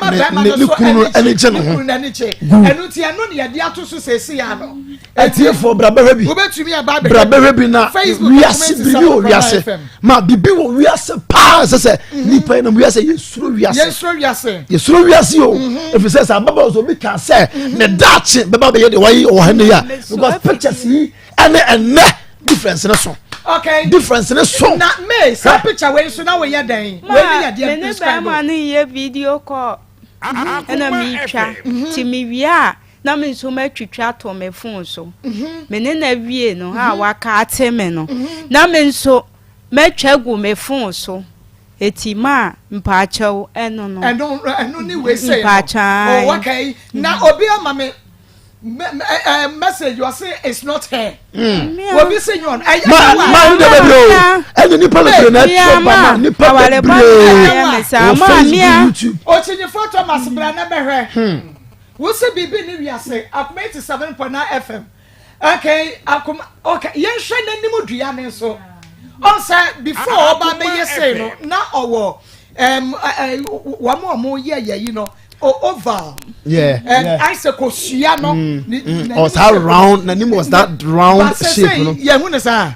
ni kunu eni je no enu ti enu ya dia to so sesi ya no etie for brabe bi obetumi ya ba brabe bi na wiase bibi o wiase ma bibi o wiase pa se nipa na wiase yesuro wiase o efise sa baba so bi ka se ne dachi baba be ye de wai o hane ya because pictures yi ene difference na so okay difference na so na me sa picture we so na we ya dan we ni ya dia describe ma ni ye video call ena mi twa ti mi wia na me so matwitwa to me phone so me ne na wie no ha waka ateme no na me so matwa gu me phone so etima mpachaw eno no eno ni we say oh okay na obi ama me message you say it's not her obi say you on ma de be o eno ni pele na tro ba ni pele ma mia o chinyi photo mas bra na be hwe wo se bibi ni wiase Akoma 87.9 FM okay Akoma okay yen hwe nanim dua ne so on say before oba be yese no na owo wamo ye you know oval I say kosua no was how round nanim was that round shape no yeah hu ne sa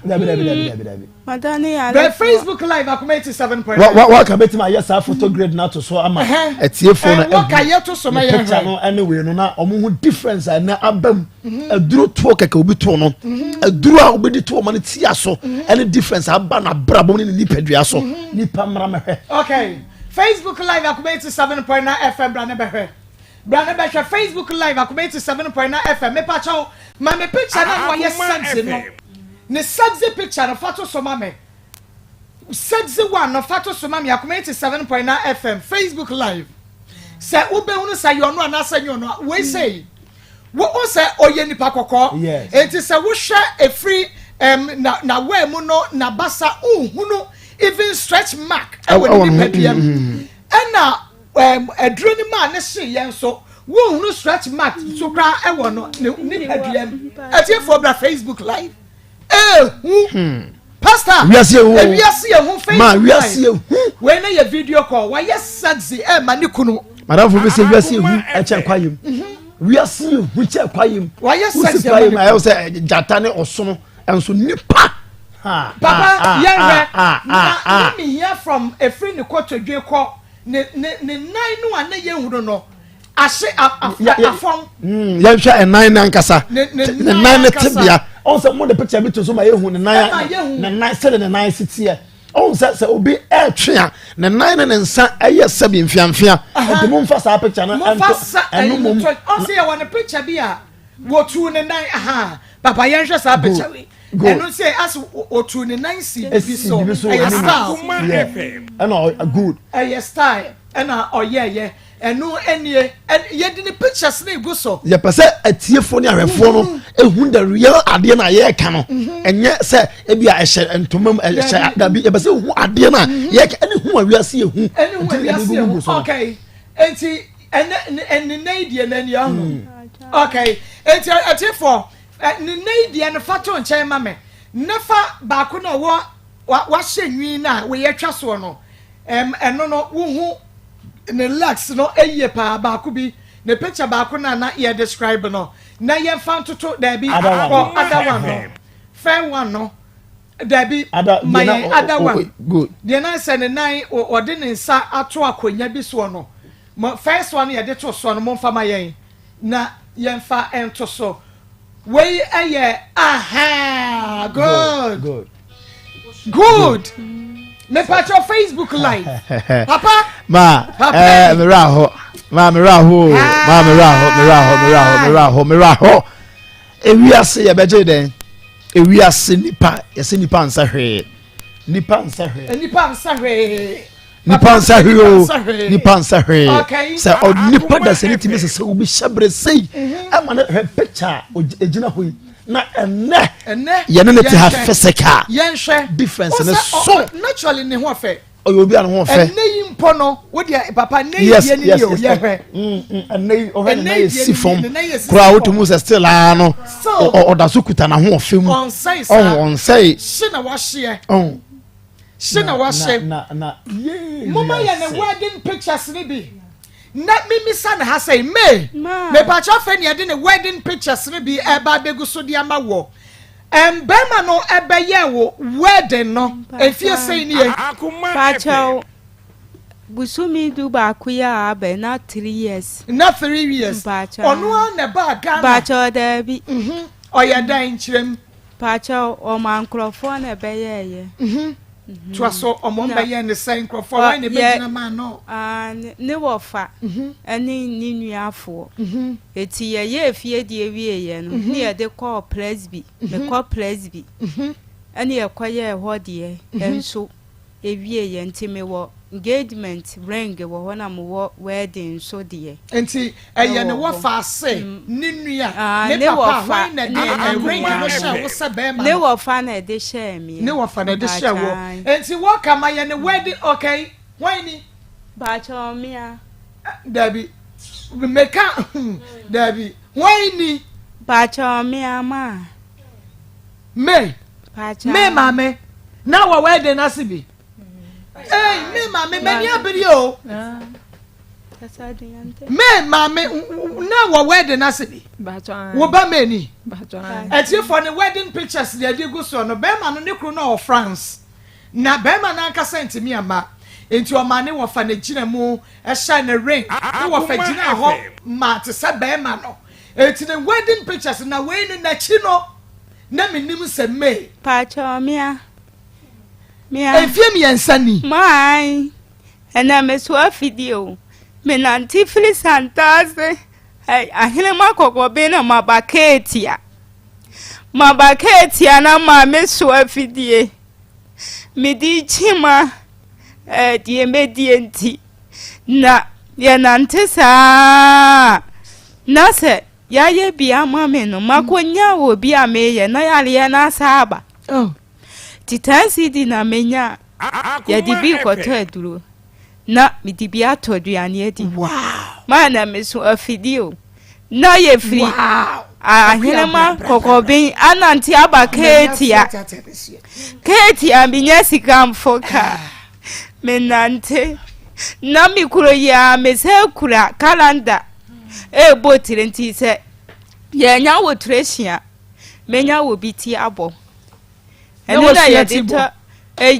Madani ya the Facebook live Akoma 87.9 what can bet my yes photo grade na to so ama etie phone na what can you to so my picture no anyway no na omo hu difference na abam aduro to keke obi to no aduro a obi di to ma ne tia so any difference aba na brabo ni nipadua so nipa mra mehwe okay Facebook live Akoma 87.9 FM brane behwe Facebook live Akoma 87.9 FM me pa cho ma me picture na wo yes sense no ne sexy picture no photo so mame sexy one no photo so mame Akoma 87.9 FM Facebook live say ube hunu say you no anasa nyo no we say wo o say oye nipa kokko enti say wo hwe a free na we mu no na basa hunu even stretch mark e wo ni papia na aduro ni ma ne hye yen so wo hunu stretch mark so kra e wo no ni aduam atie for bra Facebook live Pastor, we are see who Facebook. Ma, we are see who. When a video call, why yes, sexy, manikunu. Madam, we say we are see who. I check kwa him. We are see who check kwa him. Why yes, sexy. I say Jatane or sono and so nipa. Papa, yeah, let me hear from a friend who called to J call. Ne nine no and ye who no. I say a phone. Yamsha and nine ankasa. The nine tibia. Also, more the picture between so my own and nine said and 9 6 here. Oh, says obi air tria, the 9 and son a year 7 fiam. The moon first our picture and oh, say I want a picture beer. What 2 and 9 aha. Papa Yansha's our picture. And don't say us or 2 and 9 see so and all good. A style and oh yeah. And no any and yet in the pictures name go so. Ya pese atie phone ya refo no ehun the real ade na ye ka no enye se e bia ehye entomam ehye da bi ya pese hu ade na ye ka ene hu awiase ehu okay enti and nadia na ni ahu okay enti atie for nadia na fato nche ma me nafa ba ko no wo hyenwi na we ye twa so no eno no wo hu ne lax no eye pa ba ko bi ne picture ba ko na ye describe no na ye fan toto da bi other one no fair one no da bi my other one good the na say ne nine o de ne nsa ato akonya bi so no first one ye de to so no mo fa ma yen na ye fa ento so we eye aha good me patch your Facebook live papa miraho ewiase ye beje den ewiase nipa yese nipa ansa hwe nipa ansa hwe say o nipa da se nitimi se obi hyebre sei ama na picture ejina hoyi na enne ye ne te ha physical difference ne so naturally ne ho afa obi an ho afa enne yimpo no wo de papa ne ye ni yo ye hwe enne o he na ye si form kura wotumu se still no o da so kuta na ho afa mu on say shina wa hye na mama ya ne wedding pictures ni bi na mimi sana ha say me pacha fe ne de ne wedding pictures ni bi e ba begu so de ama wo bema no ebe ye wo wedding no efie say ni e pacha busumi du ba ku ya abe na 3 years onu na ba Ghana pacha da bi oya dan chirem pacha o man crofo na be ye twaso omomba ye ne sen crofo why ne be gina man no ne wofa ani ni nuafo eti ye efie die wie ye no ne ye de call presby me call presby ani ye kwaye ho de enso ewie ye ntime wo engagement ring wo ho na mo wedding so de enti eye ne wofa ase ni nua ne papa why na de ring no sha wo se be ma ne wofa na de share mi ne wofa na de share wo enti wo kama ye ne wedding okay why ni ba cho mia Debbie meka Debbie why ni Pacho me ama me Pacho me mame na wa wedding asibi me mame many abiri o me mame na wa wedding asibi wo ba me ni eti for the wedding pictures dey go so no be ma no ne kru na of France na be ma na aka sent me ama enti o ma ne wo fa na gina mu e shine na ring e wo fa gina ho ma te se be ma no enti the wedding pictures na we ni na chi no na menim se me Pacho mia efie mi ensani mai ena me so video me nanti fili santase ahile makoko be na mabaketia na ma me so afidie me di chima die me die nti na ya nanti sa na se ya ye bia ma me no makonya wo bia me ye na ya le na saba titansi di na menya ya di bi kwato aduro na mi di bi atoduane adi wow ma na me so afidio na ye free wow ahirema kokobin ananti aba ketia binya sikamfoka menante na mi kuro ya me se kura calendar botire nti se ye nya wo tresia menya wo biti abo ene na ye dita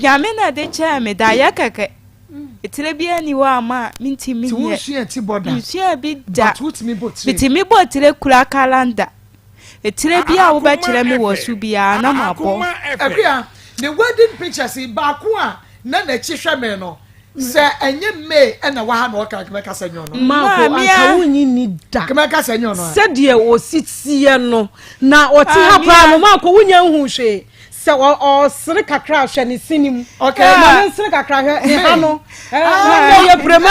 yame na de cha me da ya keke etire bia ni wa ma minti mi ye tusia bi da bitimi botire kura calendar etire bia wo ba kire me wo su bia na mabo akua the wedding pictures ba ko a na na chihwe me no se enye me na wa ha no ka kemeka sanyo no ma ko aka wonyi ni da kemeka sanyo no se de o sitie no na o ti ha pa no ma ko wonya hu hwe se o sere kakra hwe ni sinim okay ma sere kakra he ha no ye brema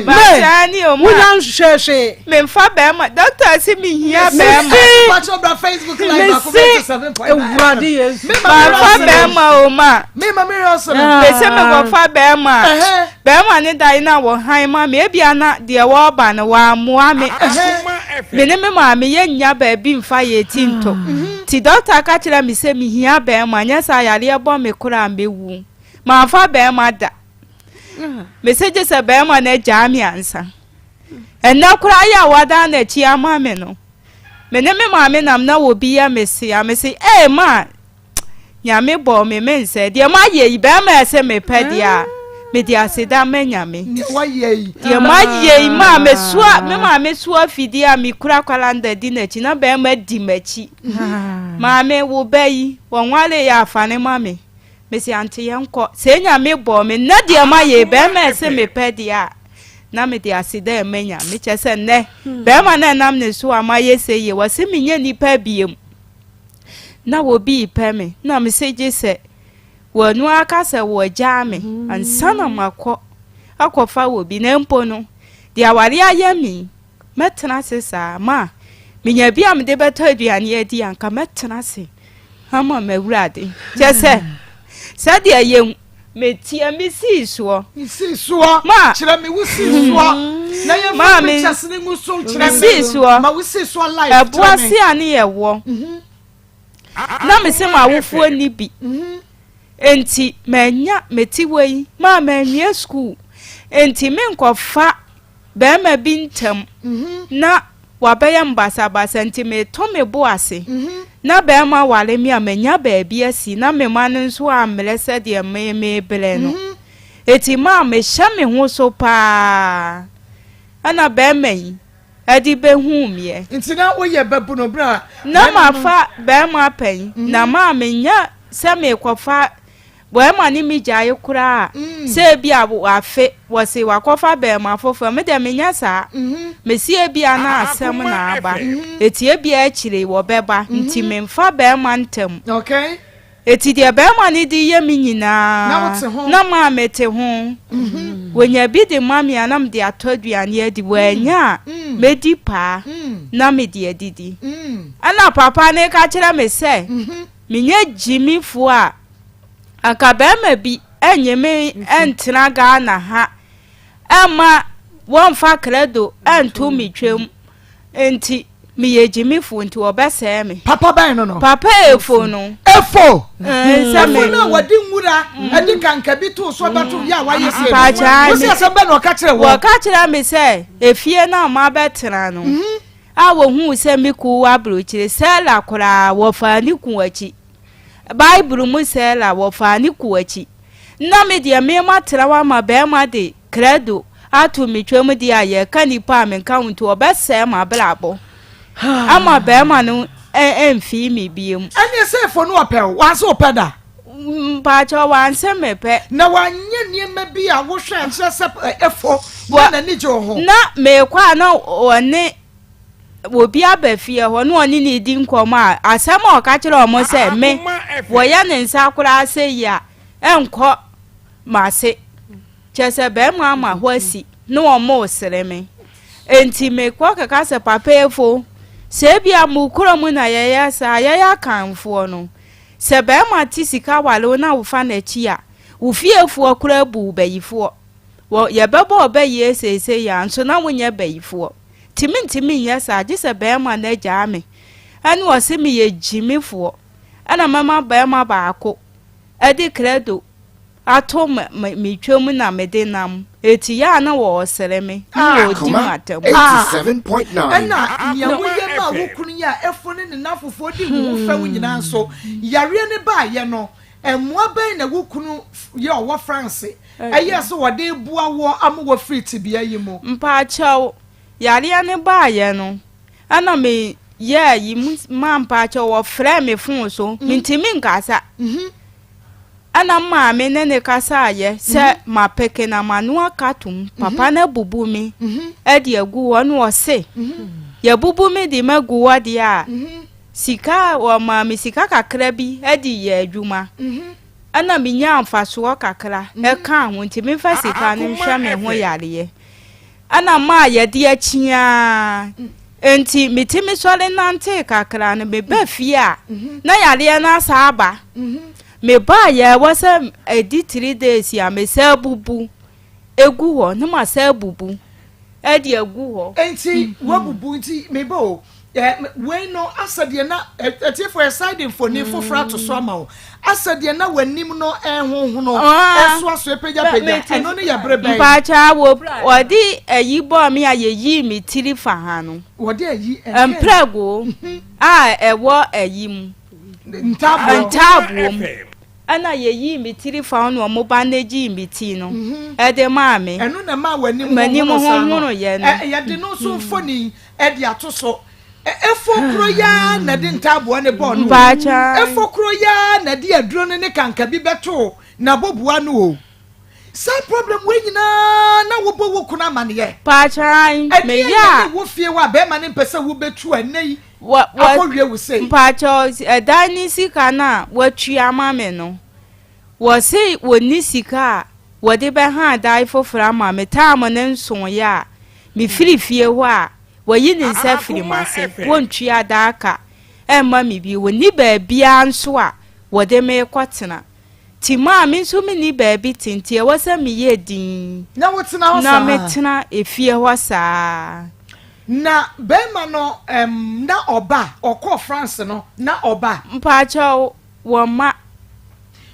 ma tani o ma wonya hwe me mfa be ma doctor si mi hia be ma watch on Facebook live Akoma 7.9 me mfa be ma o ma me ma me also be se me go fa be ma ni dai na wo han ma me bia na de wo ba na wa moa me me ne me ma me ye nya ba bi mfa ye tinto ti doctor ka kira mi se mi hia be ma nya sa yare ebo me kura mewu ma fa be ma da message se be ma na jami ansa enna kura ya wada na chi ama me no me ne me ma me nam na wo bi ya me se ma nya me bo me mense de ma ye be ma se me pedia me dia se da me nya me wa ye de ma ye ma me suwa me ma me suwa fidia mi kura kwalanda di na chi na be ma di machi ma me wo bayi won wale ya afane ma me se ante yenko se nya me bo me na de ma ye be ma se me pedia na me dia se da me nya me che se ne be ma na nam ne suwa ma ye se ye wa se mi nya ni pa biem na wo bi pe me na me se je se wonu aka se wo ja me ansana makọ akọfa wo bi na mpo no dia ware ayami metena se sa ma menya bi am de beto aduane adi anka metena se ama mawurade je se dia ye metia mi si so ma kire mi wusi so na ye ma pictures ni mu so kire mi ma wusi so live ebuase ane ye wo na me se ma wofuo ni bi enti menya metiwei ma menya school enti me nkofa be ma bintam na wabeya mbasa enti me to me boase na be ma wale mi amenya ba bia si na me ma nso amlese de me bele no enti ma me hye me ho so pa ana be mai adi be hu me enti na oye babu no bra na ma fa be ma pen na ma menya se me kofa boy mani mi jaye kura se bia wo afe wo se wakofa be ma fofo me de menya sa me sie bia na asem na aba etie bia akire wo beba nti me mfa be ma ntem okay eti de be ma ni di ye mi nyina na ma mete ho wonya bi de mami anam de atoduane adi wanya medi pa na me de adidi ana papa ne ka kire me se menye jimi fu a aka be ma bi enye me entena ga na ha ama won fa credo antu mi twem enti mi yejimi fu nti obese me papa ban no papa efo no efo me na wadi nwura edi kanka bi to so beto ya wa yesi wo se asem be no ka kire wo ka kire me se efie na ma betena no a wo hu se mi ku wa brochire se la kora wo fa ni ku achi bible mu se la wo fa ni ku achi na me de me ma tra wa ma be ma de credo atu mi twem de aye ka ni pa me ka hunto obese ma blabo ama be ma no emfi mi biem ani se efo no opel wa se opeda pa cho wan se mepe na wanye niema bi a wo hwe nse se efo na ni je ho na me kwa na one obi abafie ho na oni ni di nkoma asema o ka kire o mo se me wo ya ne nsa akura ase ya enko mase chese be ma ma ho asi no o mo sere me enti me kwa kaka se papa efo se bia mu kuro mu na ya sa ya kanfo no se be ma ti sika wale na wo fa na chi a wo fiefo kura bu bayifo wo ye bebo obayi sese ya nso na wonye bayifo timi yes age se be ma na ja me ani wo se me ye jimifo ana mama be ma ba ako edi credo ato me twem na me de nam eti ya na wo sere me wo di matam 87.9 ana ya wo ye ma wo kunu ya efo ne nafofo di hu fa wo nyina so yare ne ba ye no emwa ben na wo kunu ye wo France eye so wo de bua wo am wo free tibia yi mo mpa chawo yare ne ba ye no ana me ye yi ma mpa chawo frɛ me fun so mintimi nkasa ana ma me ne kasa ye se ma peke na manu akatum papa na bubu mi edi egu wonu ose ye bubu mi di magu wadi a sika wa ma mi sika kakra bi edi ye adwuma ana mi nya amfaso kakra e ka ho nti mi fa sika ne hwa me ho yare ye ana ma ye di achia enti mitimi sole nante kakra ne be ba fie a na yare na sa aba me ba ya wasa edi 3 days ya me se bubu egu ho na ma se bubu edi egu ho enti wo bubu nti me bo we no asade na etifo aside for ni fo frato so ama o asade na wanim no ehunhu no eso aso epeja eno ne ya brebe pa cha wo odi ayibo mi ayeyi mi tiri fa ha no wodi ayi emprego a ewo ayim ntabu ana yeyi mi tiri fa no mo bandage mi ti no e de ma me eno na ma wanim ho ye no ye de no so foni e de atoso efo kro ya na de ntabo ne bo no efo kro ya na de aduro ne kanka bi beto na bobua no o sai problem we nyina na wo bo wo kuna mane ye pa chan me ya wo fie wa be ma ne pese wo betu anei akọwie wo sei mpacho edani sika na watui amame no wo sei woni sika wo de be ha dai fofora ma me taamo ne nson ya me firifie ho a wo yi ne nsa firi mase wontui adaka emma me bi woni ba bia nso a wo de me kwatena ti ma me nso me ni ba bi tintie wo se me ye din na wo tena ho sa na me tena efie ho sa na bema no na oba okọ France no na oba mpacho wo ma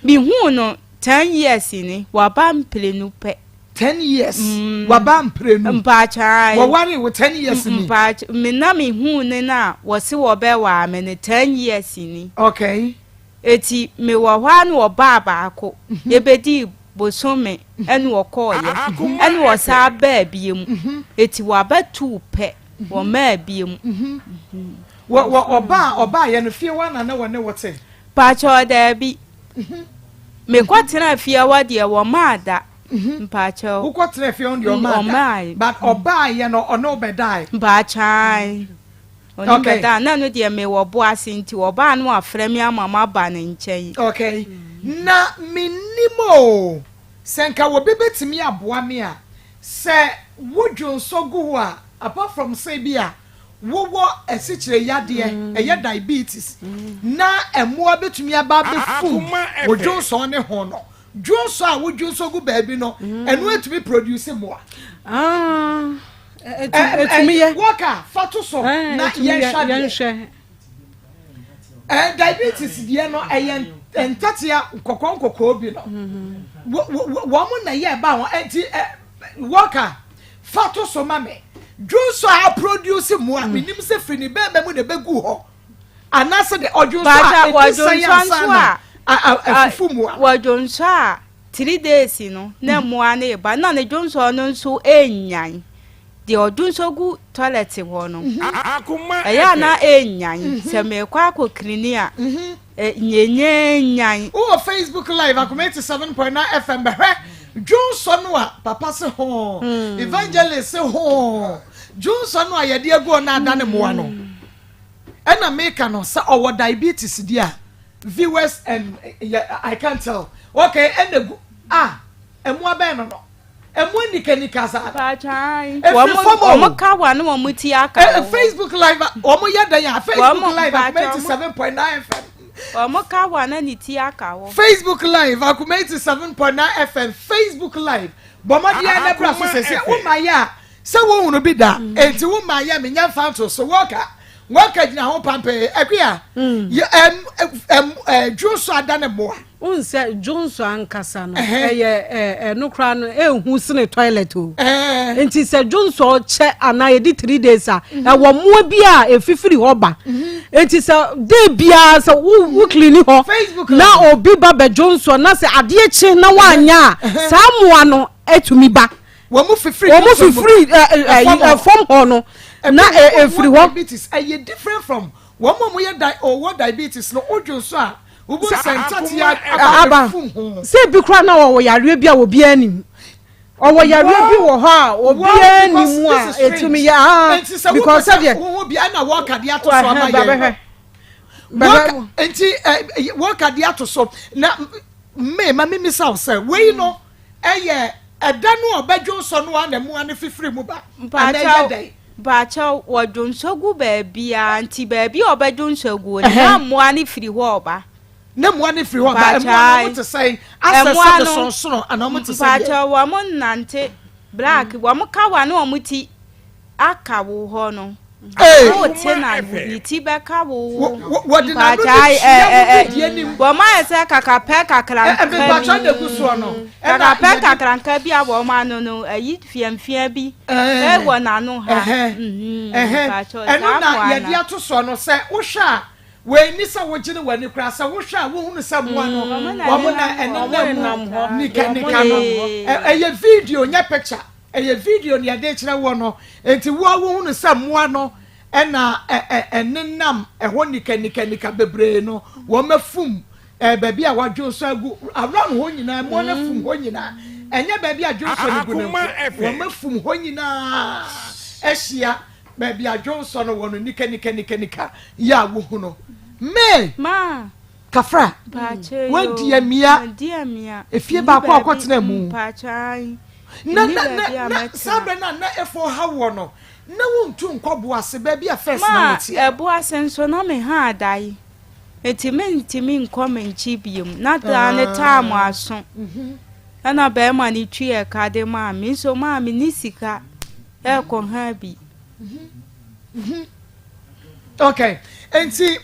bi hu no 10 years ni wa ba mplenu pe 10 years wa ba mplenu mpacha wa wari wo 10 years ni mpacha me na me hu ne na wo se wo be wa me ne 10 years ni okay eti me wo hwa no oba baako ebedi bosome enu okoye enu wo sa ba biem eti wa ba tu pe wo ma biem wo oba ye no fie wa na wo ne wote pacho da bi me kwatena fie wa de wo ma da mpacho wo kwatena fie on de o ma but oba ye no ono be die mpachai oni be da na no de me wo bo asinti oba no afra mi amama ba ne nchen okay na minimo senka wo bebetimi aboa me a se wodwo nsogu a apart from say bia wo esichire yade eye diabetes na emoa betumi aba befu wodwo so ne ho no Johnson a wo Johnson go baby no eno etumi produce more etumi ye worker fatu so na yenhwe diabetes die no entatia kokon bi no wo mo na ye ba won enti worker fatu so mame Johnson a produce more minim se free ni bebe mu de begu ho anase de Johnson a Johnson a 3 days no na moa na eba na ne Johnson no nso enyan de Johnson gu toilet ho no Akoma eya na enyan se me kwa akokrini a nyenyan o Facebook live Akoma 7.9 FM behwe Johnson no a papa se ho evangelist se ho Johnson no a yede egu na ada ne moa no ena make no sa owo diabetes dia viewers and I can't tell. Okay, and the emu abe no. Emu nika sa. Pa chai. Omo ka wa no omo ti aka. Facebook live omo ya dan ya Facebook live 97.9 FM. Omo ka wa na ni ti aka wo. Facebook live 97.9 FM. Facebook live. Boma dia na bra so sese wo ma ya. Se wo hunu bi da. Enti wo ma ya me nya fanto so worker. Worker jina ho pampe akua. Johnson adane moa. Unse Johnson ankasa no no kra no ehu sine toilet o enti se Johnson che ana ye di 3 days a wo mo bi a efifiri ho ba enti se de bia se wo clean ho na obi ba be Johnson na se ade echi na wanya sa moa no etumi ba wo mo fifiri from ho no na efiri ho diabetes are different from wo mo ye diabetes no ojo so a ubu sentati aba se bi kra na wo yare bia wo bia nim owo yare bi wo ha obi anim a etumi ya because of ye wo bia na wo ka dia to so amaye enti wo ka dia to so na me say say we no eye eda no obadwo so no na mu ane fifiri mu ba ba cha wo dwonsogu ba bia anti ba bia obadwo nsogu na mu ane firi ho ba na mo ane free one ba mo to say access the sonsono and mo to say ba wa mo nante black wa mo ka wa na o muti aka wo ho no o te na ni ti be ka wo ba wa ma ese kaka pe kakran ka ba cha de guso no kaka pe kakran ka bi a wo ma no ayi fiamfia bi wo na no ha ba cha eno na ye dia to so no say wo hwa we ni sa wo gine wani kra sa wo hwa wo hunu sa moa no wo mo na enenam ho nika no eye video nya picture eye video ni ade kire wo no enti wo hunu sa moa no ena enenam ho nika bebre no wo mafum baabi a wadwo so agu around ho nyina mo na fum ho nyina enya baabi a dwo so ni gu no wo mafum ho nyina ehia baabi a dwo so no wo no nika ya wo hunu me ma kafra wadi amia efie ba kwa akotena mu pa chai na sabe na efo hawo no na wontu nkobo ase baabi a first na meti ebo asenso na me ha adai etimi nkomenchi biem na da ne time aso ana be ma ni twi e ka de ma mi so ma mi ni sika e ko ha bi okay enti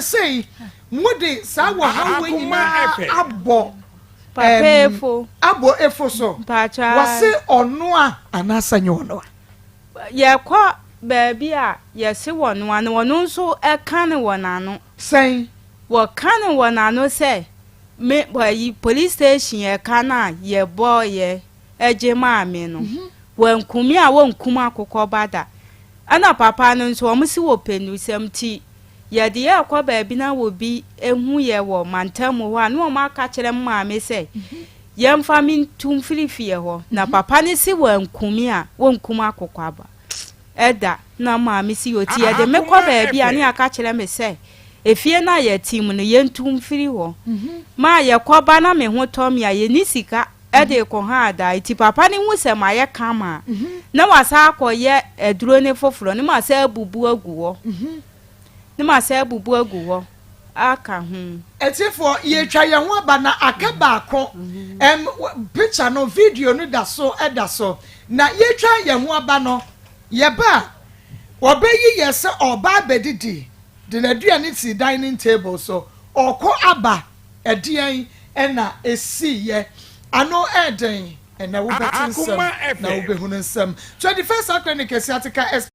say mudi sa wa ha wenyina abo papefo abo efo so wase ono a anasa nyono ye kwa baabi a ye se wono an wono nso e kan wonano say wo kan wonano say me boy police station ye kana ye boy ye eje maame no wankumi a wankuma akokọ bada ana papa no nso omusi wo penu semti ye de ye kwa baabi na wo bi ehu ye wo mantamu ho anu o maka kire maame say ye mfa min tum firifie ho na papa ne si wankumi a wankuma akokọ aba eda na maame si oti ye de mekọ baabi ani aka kire me say efie na ye team no ye ntum firi ho ma ye kwaba na me ho tom ya ye ni sika ede ko ha da iti papa ni hu se ma ye kama na wasa akoye eduro ne foforo ni ma sa bubu agu wo ni ma sa bubu agu wo aka ho etifo ye twa ye ho aba na aka baako picture no video no da so na ye twa ye ho aba no ye ba obeyi ye se oba bedidi de na aduane ti dining table so okọ aba edian na esi ye ano eden na wo betinsem na wo behunu nsem 21st Academic Asiatica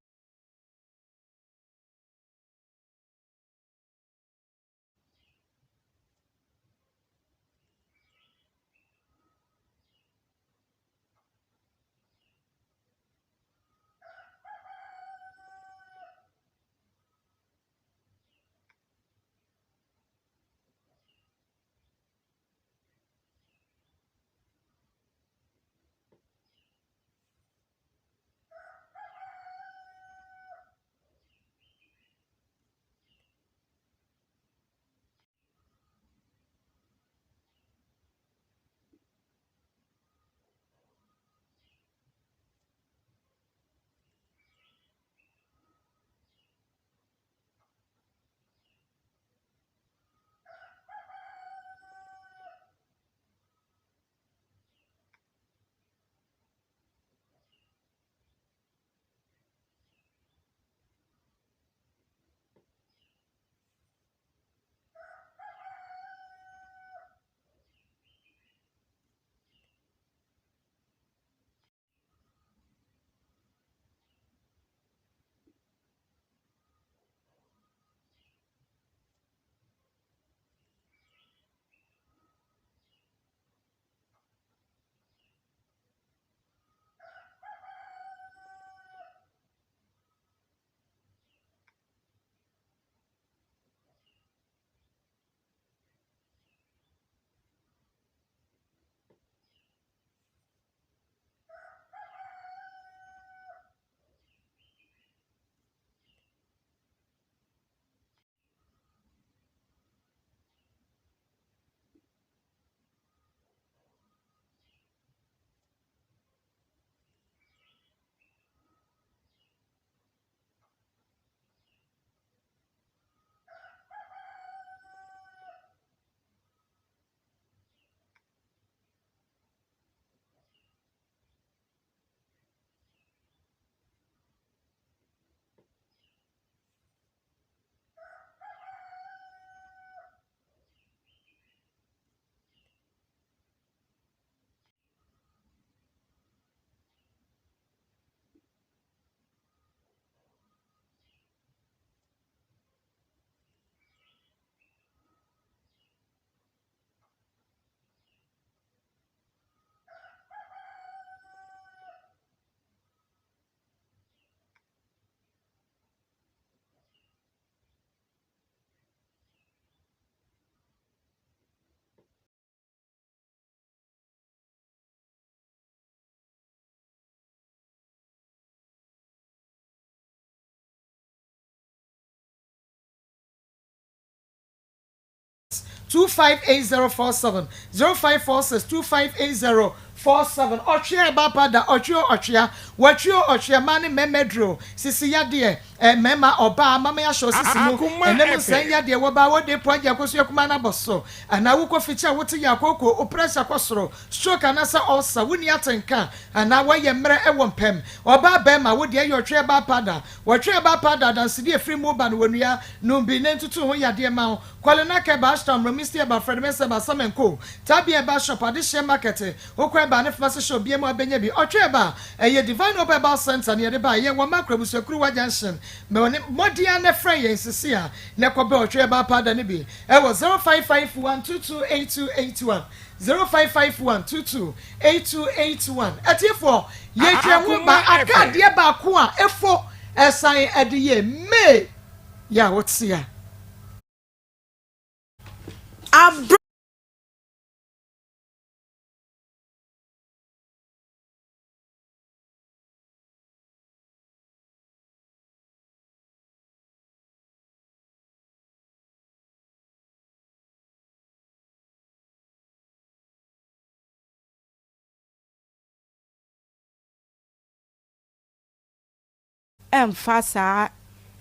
two 258047 0546 258047 ochia bapada ochia wachio mane memedro sisi yade mema oba mama ya sho sisi no enem san yade wo ba wo de poja koso kuma na boso ana wo ko ficha wo ti yakoko o pressure kosoro stroke ana sa ulcer woni atenka ana wo ye mre e wo mpem oba ba ma wo de yotwe bapada wotwe bapada dan sidi efri mu ba no wanua no bi ne ntutu ho yade ma kwalena ke ba stam Mr. Ba Fred Mesa ba Samenko tabia ba shop adishe market okwa ba ne famasi shop bia mu abenya bi otwe ba eye divine Bible center ne de ba ye wo makrabusu kuru wa junction me woni modia ne friend ye sisi a ne ko be otwe ba pada ne bi e wo 0551228281 0551228281 atifo ye twemu ba akade ba ko a efo esan ediye me ya wotsia emfa saa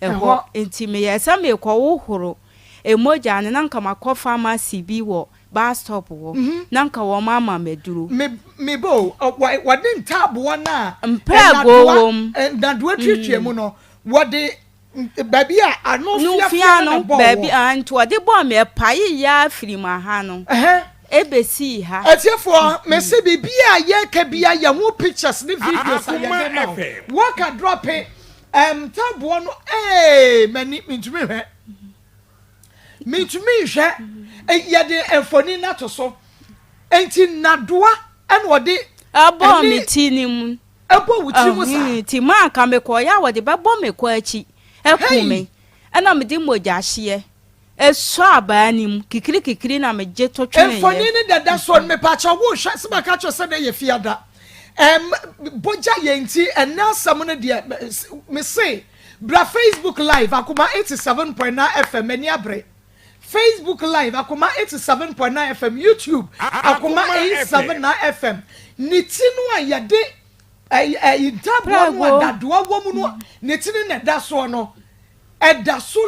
eho enti me yesa me kwa wo horo emoja ne nanka makɔ pharmacy bi wɔ bus stop wo nanka wo mama meduru me bo wade ntabo na mpago wom na do twetwe mu no wade baby a ano fia no baby anto wade bo me paye ya afiri ma ha no ebesi ha etiefo me se bibia ye ka bia ye ho pictures ne videos ya get now waka drop it tabo no mani mintumi hwe ye de enfoni na to so enti nadoa en wode abo mi tinim abo wuti mu sa ti ma ka me ko ya wode babo me ko achi ekume ana me di moja hye eso abanim kikiri na me je to twene enfoni ni dada so me pa cha wo hwa se ba ka cho se na ye fiada boja yenti enasam no de me say bra Facebook live Akoma 87.9 FM eni abre Facebook live Akoma 87.9 FM YouTube Akoma 87.9 FM nitinu ayade tabwa no dadwa wo mu no nitinu na da so no eda so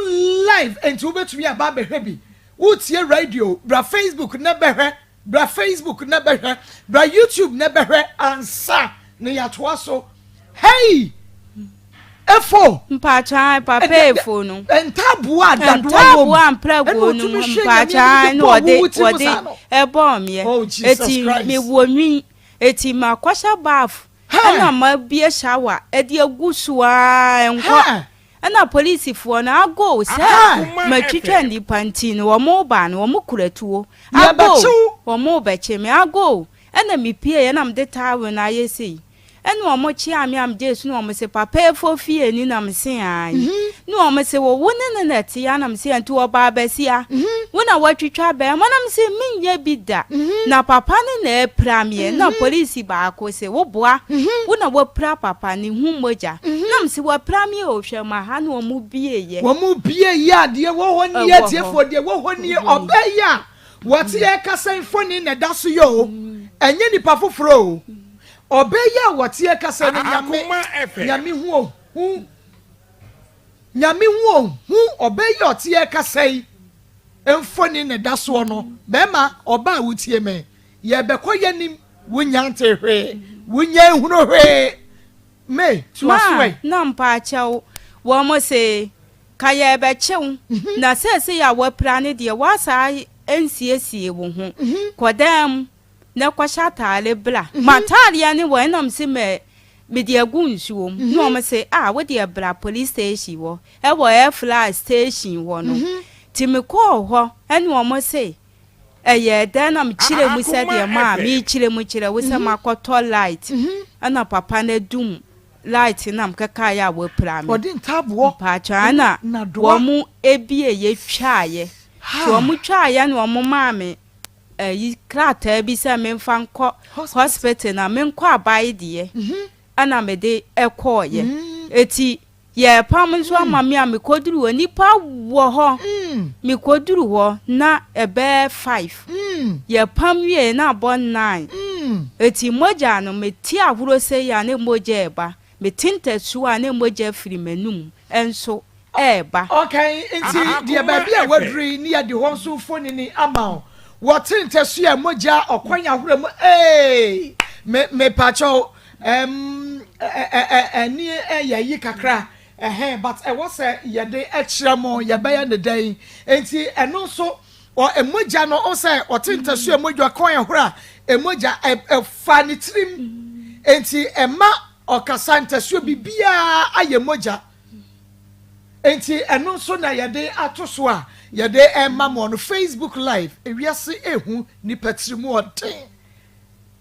live enti obetumi aba behwe bi utie radio bra Facebook na behwe bra Facebook na behwe bra YouTube na behwe ansa ne yatoa so hey efo mpacha papa efo no entaboa entaboa amprago no mpacha no ode ebom ye eti me wonwi eti makwasha baf ana ma bie shower edi agusuwa enko ana police fo na ago se matwitwa ndi panti no wo mo ba no wo mukuratuo ago wo mo beche me ago ana mi pie ye na mde tawe na yesi enu omo chi am jesu no omo se papa efo fie ni na mse ai no omo se wo wone na ti ya na mse antu oba abasia wona watwitwa ba ma na mse minye bida na papa ni na epramie na police ba ko se wo boa wona wo pra papa ni hu moja na mse wo pramie o hwe ma ha no omo bie ye ade wo honi ye tiefo de wo honi obeya wati e kasa infoni na daso yo enye nipa foforo obeya wotie kasa ne nyame hu obeya otie kasa yi emfoni ne daso no bema oba wutie me ye bekoye nim wunyante hwe wunya hunu hwe me tuaswe na mpa achew wo mo se kaya bechew na sese ya wapra ne de wasa ensiesie wo hu kodam na kwasha tale bla matalia ni we nam se me de agunsuo no me se we de bla police station wo e wo fly station wo no ti me ko ho ene wo mo se eye dan nam chire mu se de ma mi chire mu chire wo se makoto light ana papa na dum light nam kaka ya wo pra me odin tabo pa chana wo mu ebie ye twaye wo mu twaye na wo mu maame yi krata bi se me mfa nkọ hospital na me nkọ abai de ana me de ekoye eti ye pam nso ama me amekoduru onipa wo ho me koduru ho na ebe 5 ye pam wie na abo 9 eti moja no me ti ahuro se ya na moja eba me tinta suwa na moja firi manum enso eba okay enti de baby a wadri ni ya de ho so foni ni ama what intesu ya moja okwanya hore mu me pacho ni yi kakra but e was ye de extra mo ye be the day enti eno so o emoja no o say what intesu ya moja okwanya hore emoja fa ni trim enti ema okasa intesu bibia aye moja enti eno so na ye de atoso a ye de emma on Facebook live ewiase ehu ni patrimu oten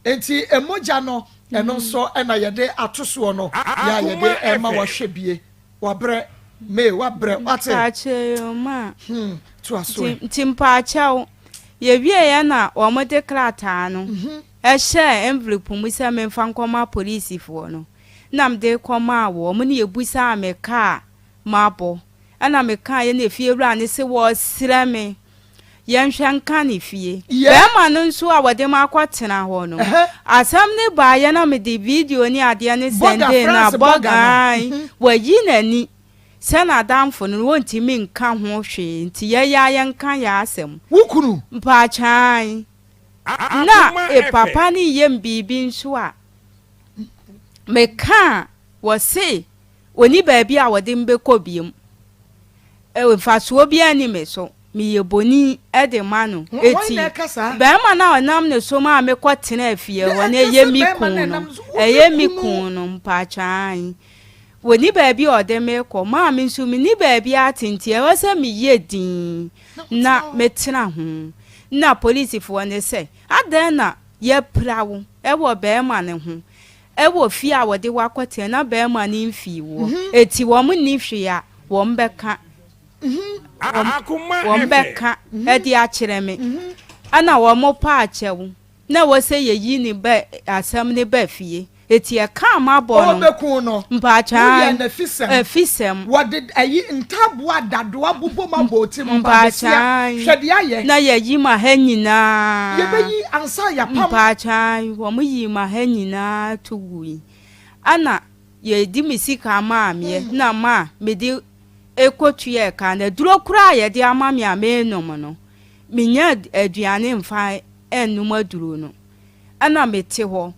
enti emoja no eno so na ye de atoso no ya ye de emma wa hwebie wabre me wabre wate ache ma to aso timpa achew ye wie ye na o mo de krata no e hye envelope mu se me mfa nkoma police fo no nam de koma wo mo ne yebusa ameka mabo ana meka ye na fie wura ne se wo sreme ye nhwanka ne fie be ma no nso a wode ma kwatena ho no asam ne ba ye na me de video ni ade ne sende na bogai wayi nani sɛ na adamfo no wɔntimi nka ho hwee nti yɛyɛ nka yɛ asɛm wukunu mpaakyan na papa ne yɛm biribi nso a meka wɔ se oni baabi a wɔde mbɛkɔ biem mfasoɔ bi ani me so meyɛ boni de ma no eti bɛrima na ɔnam ne so ma mekɔ tena afie hɔ na ɛyɛ mi kun no mpaakyan woni baabi ɔde mekɔ ma me nso me ni baabi atenti ɛwɔ sɛ meyɛ din na metena ho na polisifoɔ ne sɛ adan na yɛpra wo ɛwɔ bɛrima ne ho ɛwɔ fie a wɔde wakɔtena na bɛrima ne mfii wo eti wɔn ni hwe a wɔn bɛka wɔn bɛka ɛde akyerɛ me ana wɔn pa akyɛw na wɔsɛ yɛyi ne bɛ asɛm ne bɛ fie eti ɛka ma bɔ no mpaakyan fisɛm wɔde ayi ntaboa dadoa bobɔ ma bɔti mpaakyan hwɛde ayɛ na yɛyi ma ha nyinaa yɛbɛyi ansa yɛpam mpaakyan wɔn yi ma ha nyinaa to wui ana yɛdi me sika ma ameɛ na ma mede ekotuye ka na duro kura ye de ama me amenom no menya aduane mfa enum aduro no ana mete ho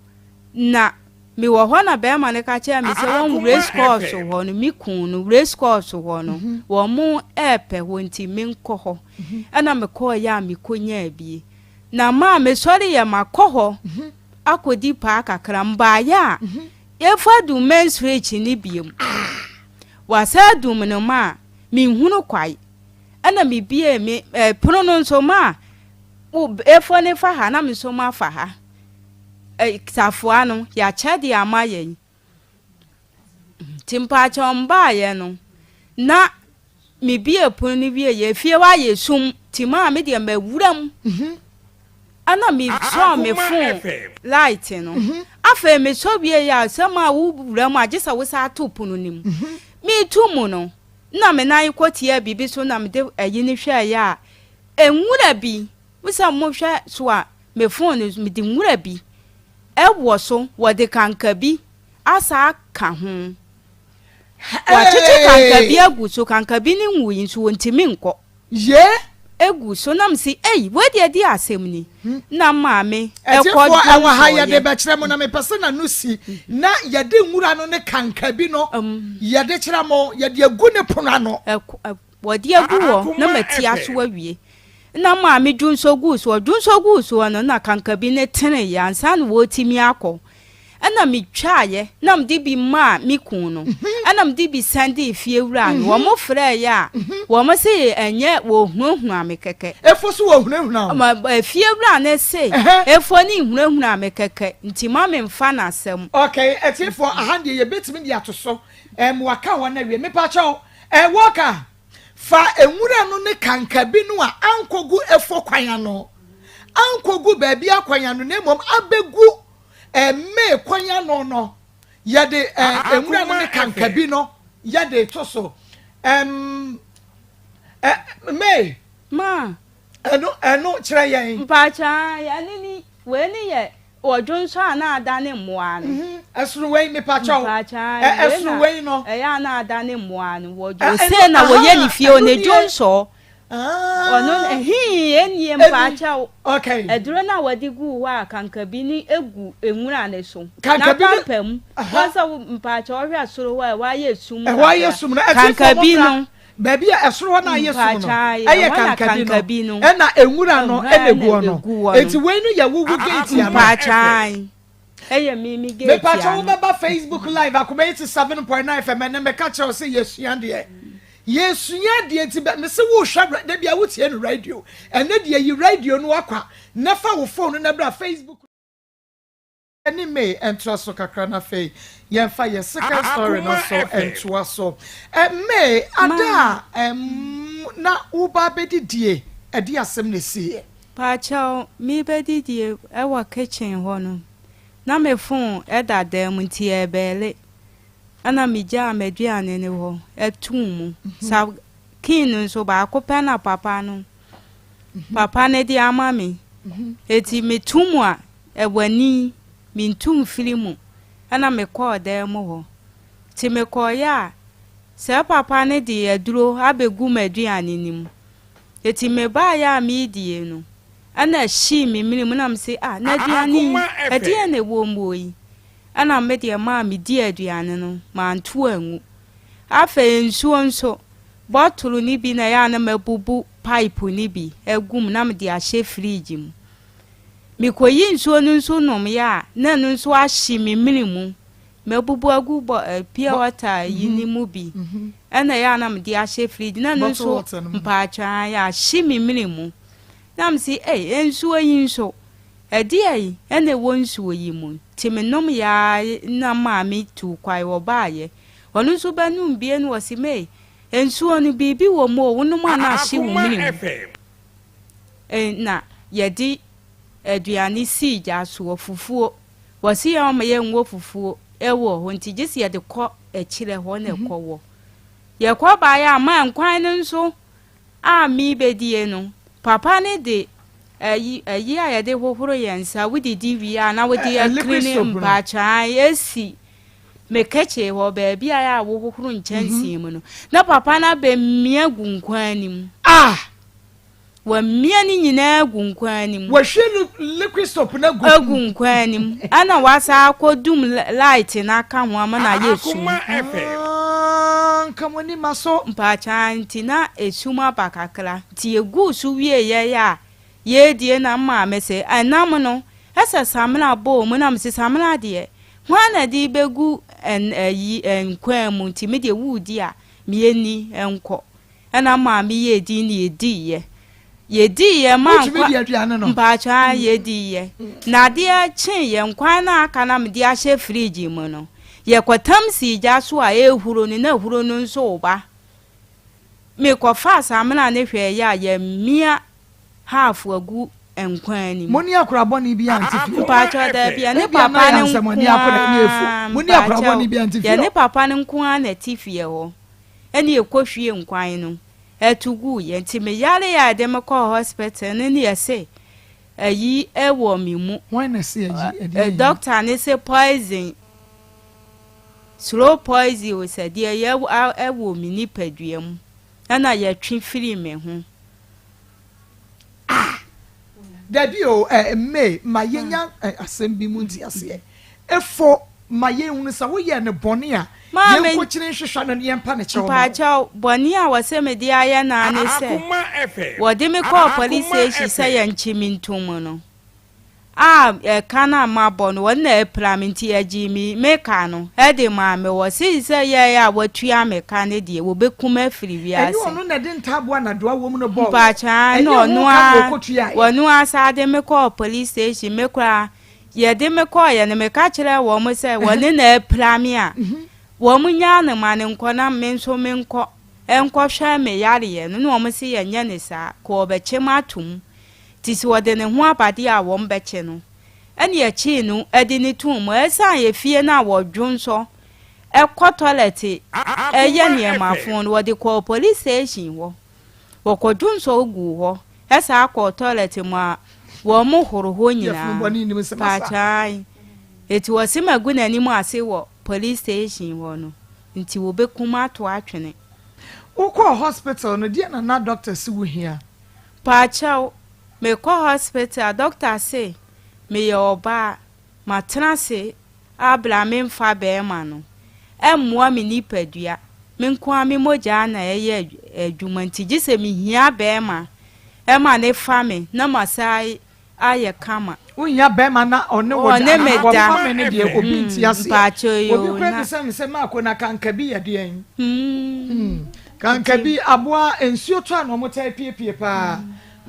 na me wo ho na be ma ne ka che me se won race course ho no mi kun no race course ho no wo mu epe ho nti me nkɔ ho ana me kɔ ya me konya abie na ma me sori ye makɔ ho akodi pa kakra mba ya efa du men's reach ni biem wasa dum no ma mi hunu kwai ana mi bie me pono no nso ma efo ne fa ha na mi so ma fa ha tafoa no ya chede ama ye timpa chomba ye no na mi bie pono ni bie ye fie wa ye sum tima me de mawuram ana mi so me fon light no afa me so bie ya sama wuram agesa wo sa to pono nim mi tumu no na me nan kotia bibi so na me de ayi ni hwe ya enwura bi wusa mo hwe so a me phone me de nwura bi ewo so wo de kanka bi asa ka ho wa tete kanka bi agu so kanka bi ni nwuyi so ntimi nkọ ye egu so nam si we de asem ni na maame ekọ awa ha ye de be kire mo na me pese na no si na ye de nwura no ne kanka bi no ye de kire mo ye de agu ne pono no wo de agu wo na mati aso awie na maame dwunso gu so no na kanka bi ne tene ya ansa no wo timi akọ ana mi twaye na mde bi ma mi kun no ana mde bi sande fie wura no wo mo frɛ ya wo mo se enye wo hunahuna me keke efo so wo hunahuna ma fie wura ne se efo ni hunahuna me keke nti ma me mfa na asɛm okay etifo ahande ye betimi dia to so waka wona wie me pa chaw waka fa enwura no ne kanka bi no a ankogu efo kwan no ankogu ba bia kwan no ne mom abegu me kwanya no yade enwura no ne kanka bi no yade to so me ma eno kire yen mpacha ya ni we ni ye odwunso ana ada ne mmoa no esuru we me pacha esuru we no ya na ada ne mmoa no wodwo se na wo ye ni fie o ne dwunso ono eni mpacha okay eduro na wadi gu wa kanka bi ni egu enwura ne so na pampam wasa mpacha ohwe asoro wa ye sum na kanka bi no baby esoro na ye sum no eye kanka bi no na enwura no enegu no eti we no ya wugu gate ya mpacha eye mi gate me pacha wo baba Facebook live Akoma 87.9 FM na me catch us yesua de yesunya de enti me se wo hwa da bia wo tie no radio ene de yi radio no akwa na fa wo phone na bra Facebook eni me entro so kakra na fe ye fa ye second story no so entro so me ada na wo ba bedidie e de asem na sie pa chao mi bedidie e wa kitchen ho no na me phone e da dem nti e bele ana mi ja meduane ne ho etum sa kin so ba ko pena papa no papa ne di ama me eti metum a ewani mintum filimu ana me ko dem ho ti me ko ya se papa ne de aduro abegu maduane nim eti me ba ya mi die no ana shi mi minim na mse na aduane ade na wo moyi ana me de ma mi di aduane no ma nto angu afa nsuo nso bottle ni bi na ya na mabubu pipe ni bi egum na me de ahye fridge mu mi koyi nsuo nso nom ya na nso ahye mi minimu mabubu agu pure water yi ni mu bi ana ya na me de ahye fridge na nso mpacha ya ahye mi minimu na msi nsuo yi nso edi ai ene wo nsuo yi mu timinom ya na ma mi tu kwai wo baaye onu nso banum bie no wasi me nsuo no bibi wo mo wo no ma na ahye wo minimu na yedi aduane si ja so fufuo wasi ya ma ye nwo fufuo ewo ho nti gisi ye de kɔ ekire ho na ekɔwo ye kɔ ba ya ma nkwan no nso mi bedie no papa ne de ayi a ye de hohoro yensa wudi divi na wudi cleaning bacha esi mekeche ho ba bia ya wo hohoro nchansi mu no na papa na be mia gu nkwan nim wa mia ni nyina gu nkwan nim wa hwe liquid soap na gu nkwan nim ana wasa akodum light na ka ho ama na yesu kamoni maso mpacha ntina esuma bakakra ti egu su wie ye die na ma mese anam no esa samna bo mu na mse samna de hwana di begu nkwan mu ti me de wudi a mieni enko ana ma mi ye di ni yedi ye ma mpacha yedi ye na de chin ye nkwan na aka na me de ahye fridge mu no ye kwatam si ja so a ehuro ni na ehuro no nso ba me ko fa samna ne hwe ya ye mia half agu enkwan ni moni akorabo ni bi antifi pacha da bia ne papa ne moni akorabo ni bi antifi ya ne papa ne nkwan na tifi ye ho eni ekohwie nkwan no etugu ye ntime yale ya de meko hospital ne ne yese ayi ewo mi mu why na say ayi doctor ne say poison slow poison we said ye ewo mi ni paduam ana ye twi firi me ho dabi o me mayenya asembi mu nti ase efo mayehunu sa wo ye ne bone a ye ko kire hwehwa no ye mpa ne chewo pa chaw bone a wase me dia aya na ne se wo de me call police station say ya nchimintum no kana ma bon wona eplamenti agimi meka no e de ma me wo si say ya watua meka ne de wo bekuma afiri wiase eni ono na de ntabo na doa wo mu no bo pa cha no no a wonu asa de me call police station me kra ye de me call ye ne me ka kire wo mo say woni na eplami a wo mu nya ne ma ne nkona me nso me nkɔ enko hwa me yare ye no wo mo si ye nya ne sa ko be chematum tisi wode ne ho abade a wo mbeche no ene ye chi no edi ni tum esa ye fie na wo dwonso ekɔ toilet eye ne mafon wode ko police station wo ko dwonso gu ho esa akɔ toilet ma wo mo horo ho nyina pa chai eti wasima gu na ni mu ase wo police station wo no nti wo bekuma to atwene wo ko hospital no dia na doctor si wo hia pa chao me ko hospital doctor say me yoba matranse abla me mfa be ma no emmoa me ni padua me nko me moja na eye adwuma nti gise me hia be ma e ma ne fa me na masai aye kama unya be ma na one wo ne me da me ne de obi nti ase obi kra bi se ma ko na kanka bi ye de kanka bi aboa ensuo to an omo tai piepie pa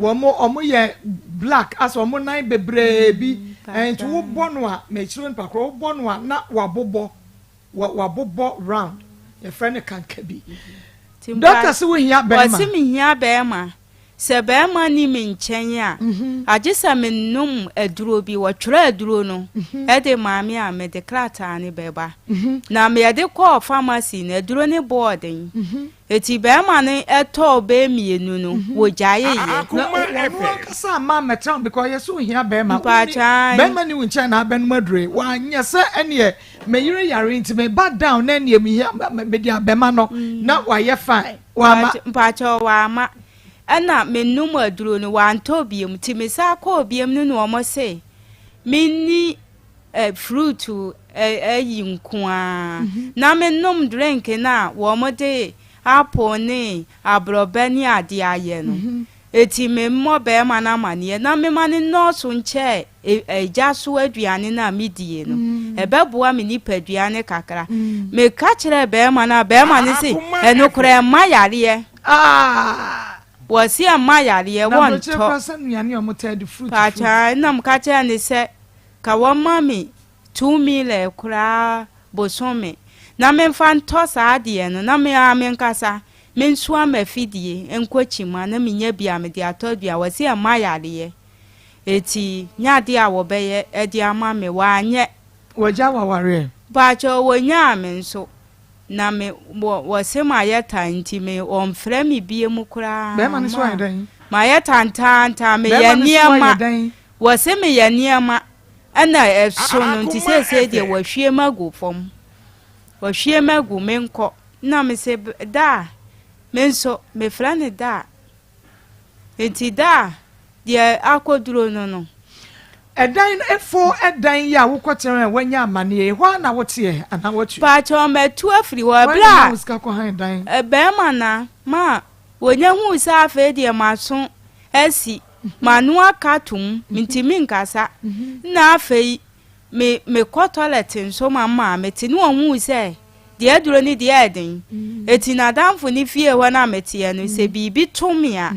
omo ye black as omo nine bebre bi enti wo bono a me chiro npa kro wo bono a na wabobo round ye friend kanka bi doctor se wo hia be ma wasi me hia be ma se be ma ni me nchen a agisa me num aduro bi wo twere aduro no e de maami a me de klata ni beba na me de call pharmacy na aduro ni boarding eti be ma ni eto be mienu no wo jaye ye na kasa ma metam because yeso hia be ma be ma ni wo nchen na be no madure wa nya se ene me yire yare nti me back down na ne me de abema no na wa ye fine wa ma mpacho wa ma ana me num aduro no wa nto biem ti me sa ko biem no no mo se me ni fruit yinkwa na me num drink na wo mo de apple ni abroba ni ade aye no eti me mo be ma na mane na me mane no so nche eja so aduane na medie no ebeboa me ni paduane kakra me ka kire be ma na ne se eno kure ma yare wasi ama yare won to pacha na mka kire ne se ka wo mami 2 mil kura bosome na me fan to sa de no na me nkasa mensu amafidie enkochima na menya bia me de atodua wasi ama yare eti nyade a wo beye edi ama me wanye waja waware bacho wonya me nso na me wose ma yeta nti me omfra me bie mu kura be ma ne so adan ma yeta ntanta me yaniema wose me yaniema ana eso no nti sese de wahwie magu fom wahwie magu menko na me se da menso me fra ne da enti da de akoduro no edan efo edan ya wokotere wanya amane ho na wote ana wotu pa cho metu afiri wa bla uska ko han dan be mana ma wonya hu sa afa de maso asi manu akatum mintimi nkasa na afei me ko toilet nso mama meti no hu se de aduro ni de eden eti na damfo ni fie ho na metie no se bibi tumia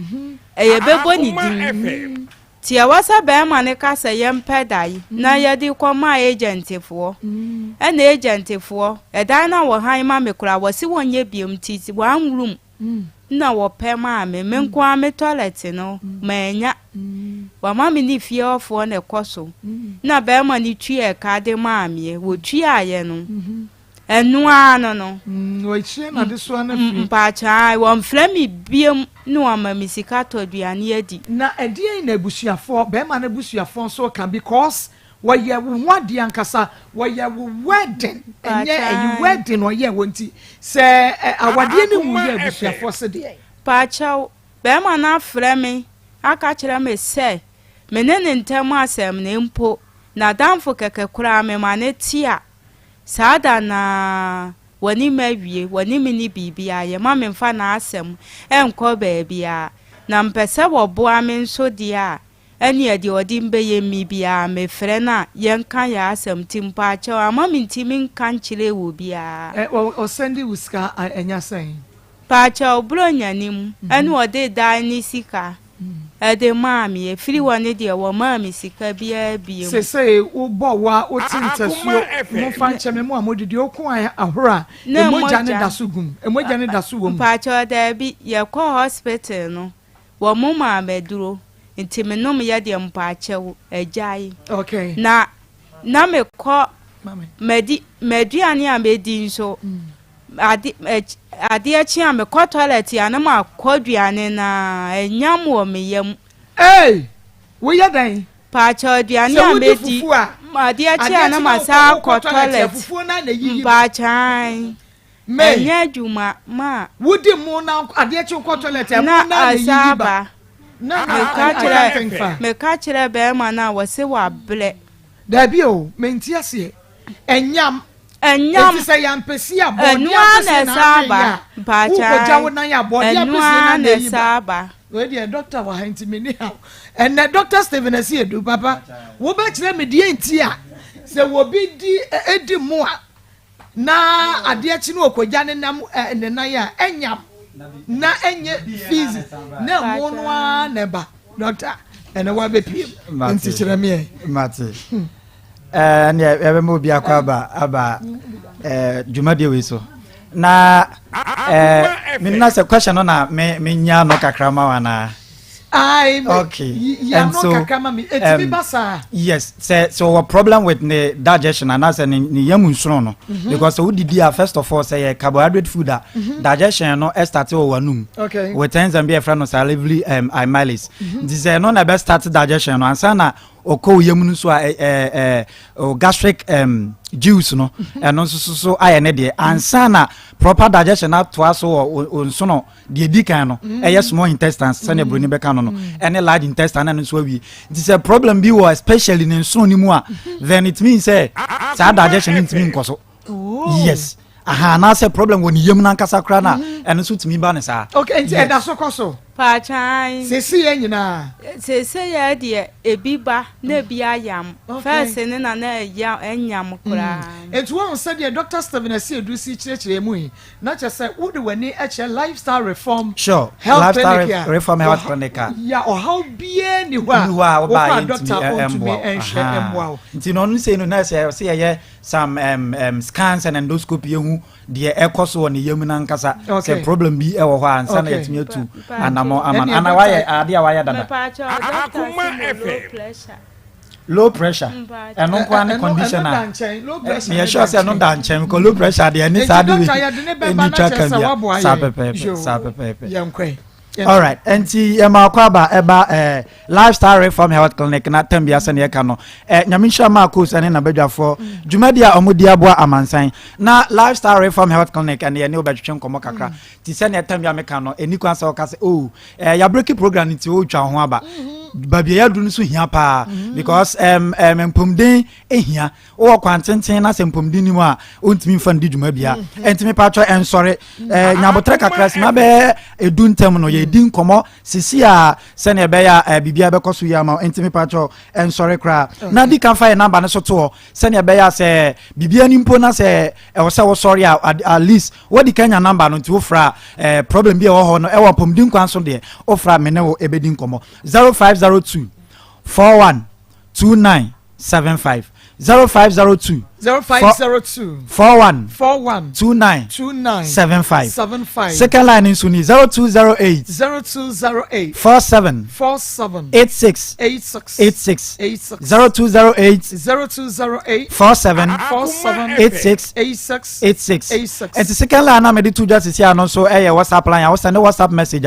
eye bebo ni din tia wasa be ma ne kasa yempedai na yedi koma agentifo na agentifo edan na wo han ma me kura wasi wonye biem titi one room na wo pe ma me nko ame toilet no manya wa ma me ni fie ofo na ekoso na be ma ni twi e ka de ma me wo twi aye no enu ano no wo chie na de so na fi mpa cha wo mframi biem no amamisika to aduane adi na edie na ebusuafo be ma na ebusuafo so can because why wadi ankasa why wedding enye wedding o ye wonti se awade ni mu ye ebusuafo se de pa cha be ma na frami aka kire me se menene ntem asem na mpo na damfo keke kura me ma ne tia sada na wani mawie wani mini bibia ye ma me mfa na asem enko baabia na mpese wo boa me nso dia eni ade odi mbe ye mi bia me frɛ na ye nka ya asem timpa cha ama me ntimi nka nkyire wo bia o sendi uska enya sen pa cha obro nyanim eni ode da ni sika ede maami e firi woni de wo maami sika bia bia se wo bo wa o tintasu mo fanche me mo amodidi okun ahora emoja ne dasugum emoja ne dasu wo pa cha da bi ye ko hospital no wo mo ma meduro nti me no me ya de mpa chewo ajai okay na me ko mediani amedi nso ade achi am ko toilet ya na ma koduane na enyam wo meyam wo ya dan pa cha duane amedi ma ade achi na ma sa ko toilet pa cha enya juma ma wudi mu na ade achi ko toilet ya na na asaba na me ka kire be ma na wo se wa ble da bi o menti ase enyam eti say yampesi abodi afese na saba pa cha wo jawo na ya abodi afese na yi saba we dey doctor wa hanti me ni ha and the doctor Steven Asiedu papa wo ba kire me die enti a se wo bi di edi mu a na ade achi no okogya ne nam ne na ya enyam na enye fees na mo no a ne ba doctor ene wa be piem enti kire me mate ne ebe mo bia kwa aba jumade we so na me na se question no na me nya no kakra ma wana okay and so yes so a problem with the digestion and as ni yamu nso no because we did first of all say carbohydrate food digestion no start o wanum okay with enzyme be a friend of salivary amylase this no na start digestion no answer na oko yamu so gastric juice no ɛno nso so ayɛ ne deɛ ansa na proper digestion atoa so wɔ nso no deɛ di kan no ɛyɛ small intestines sɛnea buroni bɛka no no ɛne large intestine no nso awie nti sɛ problem bi wɔ especially ne nsono no mu a then it means sɛ saa digestion no ntumi nkɔ so yes na sɛ problem wɔ ne yam nankasa kora no a ɛno nso tumi ba ne saa okay nti ɛda so kɔ so Pachan. Sesi yɛ nyinaa. Sesi yɛ deɛ ebi ba na ebi ayam. First ne na ya enyam kura. Etu wɔn sɛ deɛ Dr. Steven Asi Edu si kyerɛkyerɛ mu yi. Na kyerɛ sɛ wode w'ani ɛkyɛ lifestyle reform. Sure. Lifestyle reform health clinic. Ya ɔhaw bie ni hɔ a. Wokɔ doctor ɔntumi ɛnhwɛ ɛmboa wo. Nti no ɔno sɛ no na sɛ yɛyɛ some scans and endoscopy ehu deɛ ɛkɔ so wɔ ne yam nankasa. Sɛ problem bi ɛwɔ hɔ ansa na yɛtumi atu anamo aman ana why ade a why dada Akoma FM low pressure and no one condition me sure say no dan chen because low pressure dey any sad way any track can be sapepe all right enti ma kwaba eba lifestyle reform health clinic na tambia se ne ka no nyamisha Maa Akos ane na badwafo dwumadi a omodi aboa amansan na lifestyle reform health clinic ane ye ne obetwetwe nkomo kakra ti se ne tambia me ka no eni kwan se o ka se ya break program ti o twa ho aba babia ya dunu so hia pa because mpomden ehia o kwantenten na se mpomden ni mu a ontimi fa ndi dwuma bia entimi pa twa ensore nyabotre kakra se ma be edu ntem no ye din komo sisi a se ne be ya bibia be koso ya ma entimi pa twa ensore kra na di kan fa number ne so to se ne be ya se bibia ni mpo na se wo se wo sorry at least what di kanya number no ti wo fra problem bi e wo ho no e wo mpomden kwan so de o fra me ne wo ebedin komo 0502 412975 0502 41 2975 second line in Sunni 0208 47 86 0208 47 86 and the second line na me di two just here no so WhatsApp line I send WhatsApp message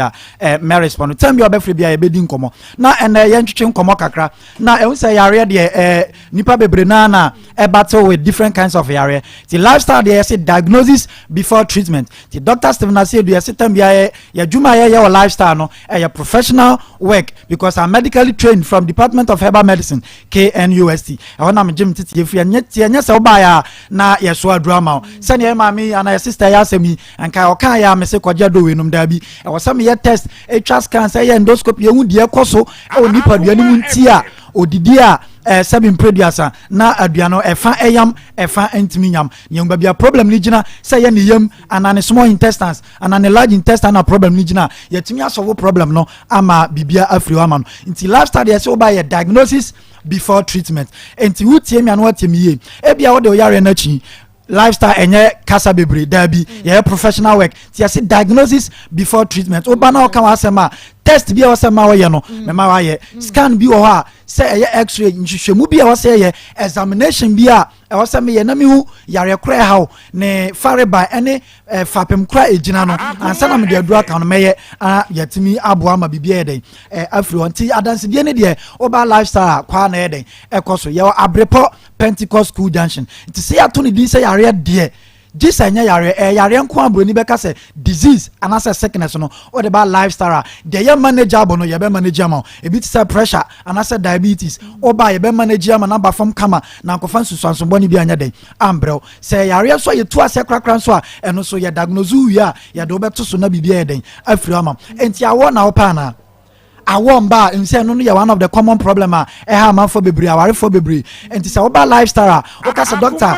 me respond tell me obefre bia e be di nkomo na ye ntwetwe nkomo kakra na e say yare de nipa bebre na battle with different kinds of area. The lifestyle they say diagnosis before treatment. The Dr. Steven Asi Edu say time ya juma ya lifestyle no a professional work because I'm medically trained from Department of Herbal Medicine KNUST. I want am gym titi free and yet se obaya na ya so drama. Send your mami and your sister ya se mi and ka okan ya me se kwaja do we num da bi. E was some ye test HS cancer ya endoscopy hu de ekoso o nipa duani mu ntia odidi a seven producer na aduano efa eyam efa entimi nyam nyamba bia problem ni gina say ye ne yam anane small intestines anane large intestine na problem ni gina yetimi asolve problem no ama bibia afri wa ma no nti lifestyle dey say oba ye diagnosis before treatment nti wutie mi anu atemi ye ebia wo de oyare na chi lifestyle enye kasa bebre dabi ye professional work ti say diagnosis before treatment oba na o kan asema test bi a wasema wo ye no me ma wa ye scan bi wo ha say x-ray nhwehwemu bi a wase ye examination bi a wasema ye na mi hu yare kra ha ne fareba ene fapem kra ejina no ansa na me de adura kan no meye yatimi aboa ma bibia ye den afri onti adanse bi ne de oba lifestyle kwa na ye den ekoso ye abrepo Pentecost School Junction nti say ato ne din say yare de Jisa nya yare nko abroni beka se disease anasa sickness no or the bad lifestyle de ye manageable no ye be manage am e bit say pressure anasa diabetes oba ye be manage am na ba fam kama na nkofa nsusanso boni bi anya den ambrel say yare so ye tu ase krakran so a eno so ye diagnose wi a ye do beto so na bibia ye den afiri am enti awo na opa na awomba nse no no one of the common problem ha man for bebre aware for bebre enti say oba lifestyle o ka say doctor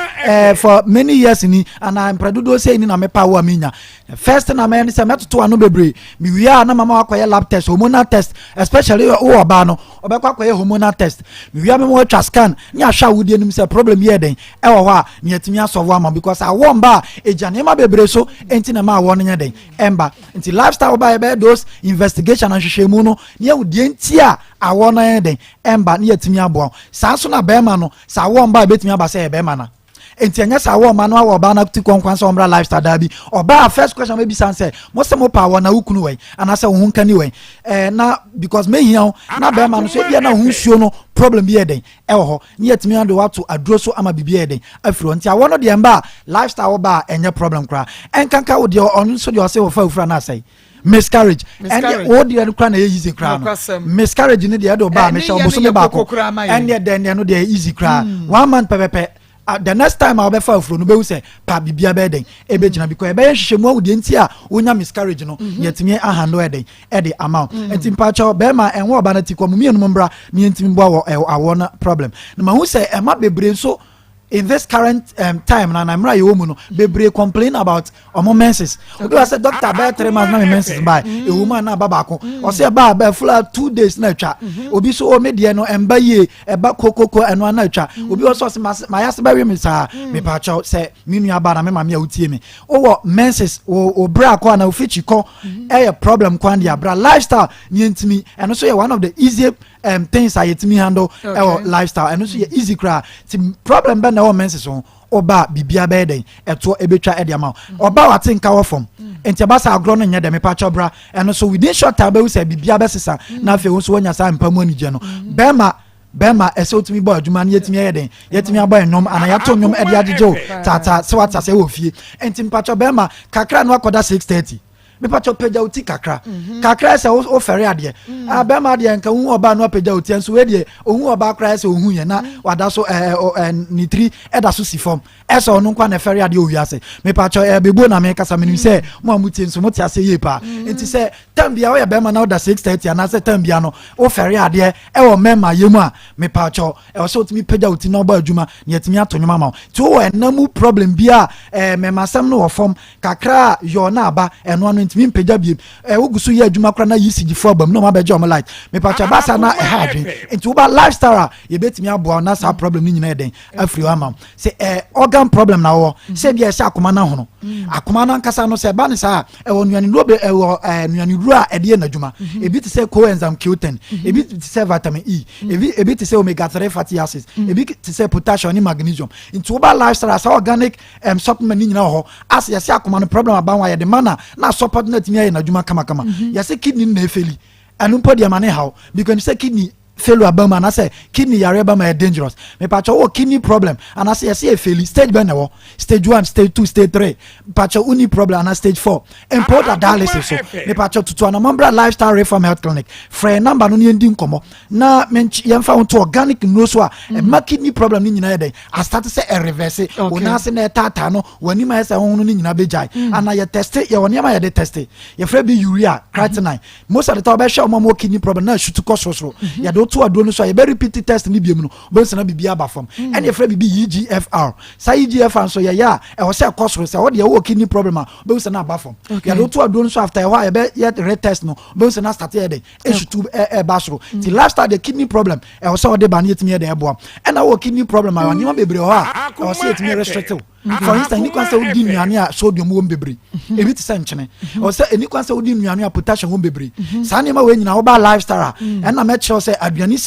for many years ni and I'm predudo say ni na me pa wo amenya first na me say metoto anu bebre mi wi a na mama akoye lab test hormonal test especially o oba no obekwa akoye hormonal test mi wi a me mo twa scan ni ahwa wudie nim say problem ye den e wo ho a ni atimi asolve am because awomba ejane ma bebre so enti na ma wo no nya den emba enti lifestyle oba be those investigation and hwehwemu no ye udie ntia awona den emba ne yatimi aboa saa so na bema no saa womba betimi aba say bema na enti anya sa wo ma no wa ba na ti konkwan so omra lifestyle da bi oba first question maybe san say mo se mo pa wo na wukunu we ana say wo hunka ni we na because me hia na be ma no so bia na hu nsuo no problem bi eden e wo ho ni yetimi ando wato aduro so ama bibi eden afro nti awo no de mba lifestyle ba enye problem kra enkanka wo de on so de o say wo fa ufra na say miscarriage and what the other crown easy crown miscarriage in the other bar me shall musume bako and then no dey easy crown 1 month pepepe the next time I'll be far from no be say pa bibia be den e be gina because e be hwehwemu awudi enti a wonya miscarriage no yetimi ahando eden e the amount enti mpacho be ma enwo oba na tikwa mu mienu mbra mi enti mbo awona problem na ma hu say e ma bebre so in this current time na mra ye womu no bebre complain about menses obi wa say doctor be 3 months na menses by a woman na baba ko o say ba full 2 days na twa obi so o me de no emba ye eba kokoko eno na twa obi o so ma yase ba we me sa me pa cha say me nua ba na me ma me awutie me o menses o bra ko na ofichi ko e problem ko and ya bra lifestyle ni ntimi eno so ye one of the easiest things I yet me handle lifestyle and also easy cry problem be na menses on oba bibia be den eto ebetwa e de ama oba watenka wo fom enti abasa agro no nya de me pa chobra and also within short time be say bibia be sesa na fe wo so wonya sa mpamu anije no bema ese otumi bo adwuma na yetimi yeden yetimi aba enom ana yato nyom e de ajejo tata se wata se wo fie enti mpacho bema kakra no akoda 6:30 me pacho peja uti kakra se o fere ade abema de nka hu oba no peja uti enso we de ohu oba kra se ohu ye na wada so nitri eda so si form eso no kwa na fere ade o wiase me pacho bebo na me kasa me se mo amuti enso mo ti ase ye pa enti se tambia o ya bema na oda 6:30 ana se tambia no o fere ade e wo mema yemu a me pacho e so timi peja uti na oba adwuma na yetimi atonyoma ma to wo enamu problem bia mema sam no wo form kakra yo na aba eno no mi mpega biem wogusu ye adwuma kra na yisigi for bam no ma beje o light me pacha basa na hadwen enti wo ba lifestyle ye betimi abo na sa problem ni nyina eden afri ama se organ problem na wo se bia se akoma na hono akoma na nkasa no se ba ne sa wo nuani robe nuani rua ede na adwuma ebi te se coenzyme Q10 ebi te se vitamin E ebi te se omega 3 fatty acids ebi te se potassium ni magnesium enti wo ba lifestyle sa organic supplement ni nyina ho as ye se akoma no problem aba wa ye de mana na support na timi na adwuma kama ya se kidney na efeli anu podi amane how because say kidney failure abama na say kidney yare ba ma dangerous me pacho wo kidney problem and I say efeli stage be na wo stage 1 stage 2 stage 3 pacho uni problem and stage 4 important dialysis so me pacho tutu na mambra lifestyle reform health clinic free number no ni ndi nkomo na yemfa won to organic no so a ma kidney problem ni nyina yede I start say reverse ona se na tata no wani ma say won no ni nyina bejai and ye test ye woni ma ye de test ye free be urea creatinine most of the time be show mo kidney problem na shoot ko so ye do to adro no so ye be repeat test ni biemu no be se na bibia ba fam and ye free be EGFR say EGFR so ye ya e wo say kosoro say wo de wo kidney problem a be se na ba fam ye do to adro no so after ye be ye retest no be se na start ye de e shoot ba soro ti lifestyle the kidney problem e wo say wo de ba na yetimi ye de e boa and na wo kidney problem a wani ma bebre ho a e wo say yetimi restricted for instance ni kwanse odi nuane a sodium wo bebre ebi te se nchene o say ni kwanse odi nuane a potassium wo bebre sa ne ma we nyina wo ba lifestyle and na me che say aduane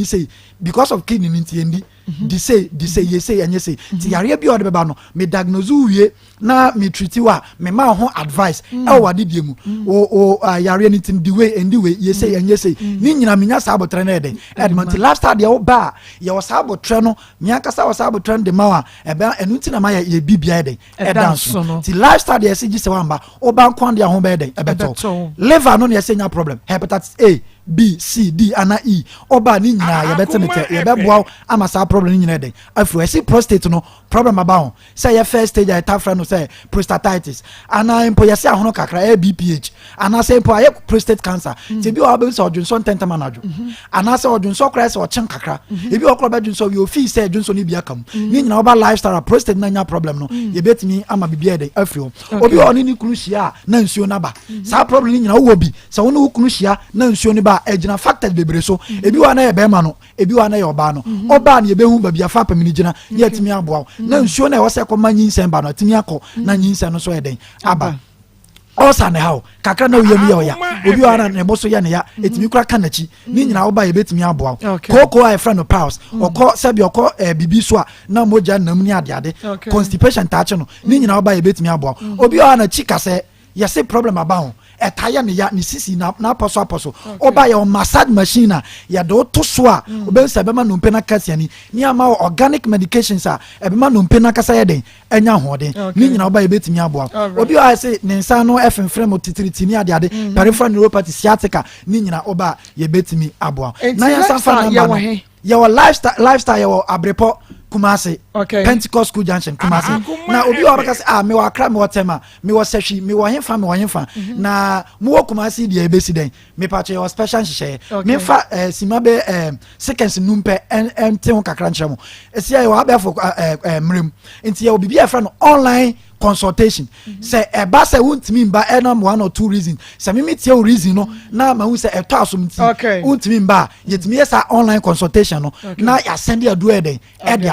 sei because of kidney nti di say ye say anye say ti yare bi o de beba no me diagnose wie na me treat wa me ma ho advice e wade die mu o yare nti di way ye say anye say ni nyina me nya sa abotre na eden edmont lifestyle de wo ba ye wo sa abotre no me akasa wo sa abotre de ma wa e ba enu nti na ma ye bibia eden e dance ti lifestyle de ye say gise wamba o ba nkwan de ho ba eden e beto liver no ye say nya problem hepatitis A B C D and E oba ni nyina ye betemete ye beboa ama sa problem ni nyina den afro esi prostate no problem about say your first stage I tafra no say prostatitis ana empo ye say ahono kakra BPH ana say empo aye prostate cancer ti bi o be so odwunso ntentama najo ana say odwunso kra say o chen kakra e bi o kra be dwunso we ofi say dwunso ni bia kam ni nyina oba lifestyle prostate na nya problem no ye betimi ama bibia den afro obi oni ni kunu hia na nsuo na ba sa problem ni nyina wo bi say wonu kunu hia na nsuo ni ba ejina factors bebre so ebi wa na ye be ma no ebi wa na ye oba no oba na ye be hu ba bia fa pamini gina ye timi aboa na nsuo na ye wose ko manyi nsem ba no timi akọ na nyi nsem no so ye den aba Osa ne how kakra na oyam ya obi ara na ebo so ya ne ya etimi kura kanachi ni nyina wo ba ye betimi aboa koko a friend of pals okọ sabi okọ bibi so a na moja nam ni ade constipation ta che no ni nyina wo ba ye betimi aboa obi ara na chika se yesi problem about etaya ne ya ni sisi na aposo oba ya massage machine ya do to so a obe se be ma no mpena kase ani ni ama organic medications a e be ma no mpena kase ye den enya hoden ni nyina oba ye betimi aboa obi a se ne nsa no efenfrem titiriti ni ade peripheral neuropathy sciatica ni nyina oba ye betimi aboa na ya safa na your lifestyle your abrepo Kumasi, Pentecost School Junction, Kumasi. Na obi wa bakasi me wa kra me wa tema, me wa seshi, me wa hemfa. Na mu wo Kumasi di ebesi den. Me pa che wa special share. Me fa simabe seconds numpe ente ho kakra nchemo. Esi ya wa be for mrem. Enti ya obi e fra no online consultation. Say eba say wuntimi mba enam 1 or 2 reasons. Say me tie o reason no na ma hu say eto asomti. Wuntimi mba yetimi yesa online consultation no na ya send ya do eden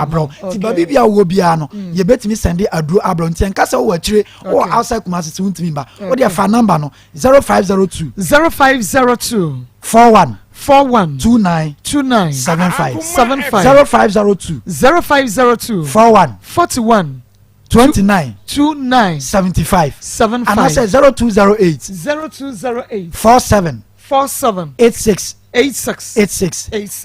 bro ti ba bibia wo bia no ye betimi send aduru abro nti enka se wo akire wo outside Kumasi ti wuntimi ba wo de fa number no 0502 41 29 75 0502 41 29 75 and I said 0208 47 86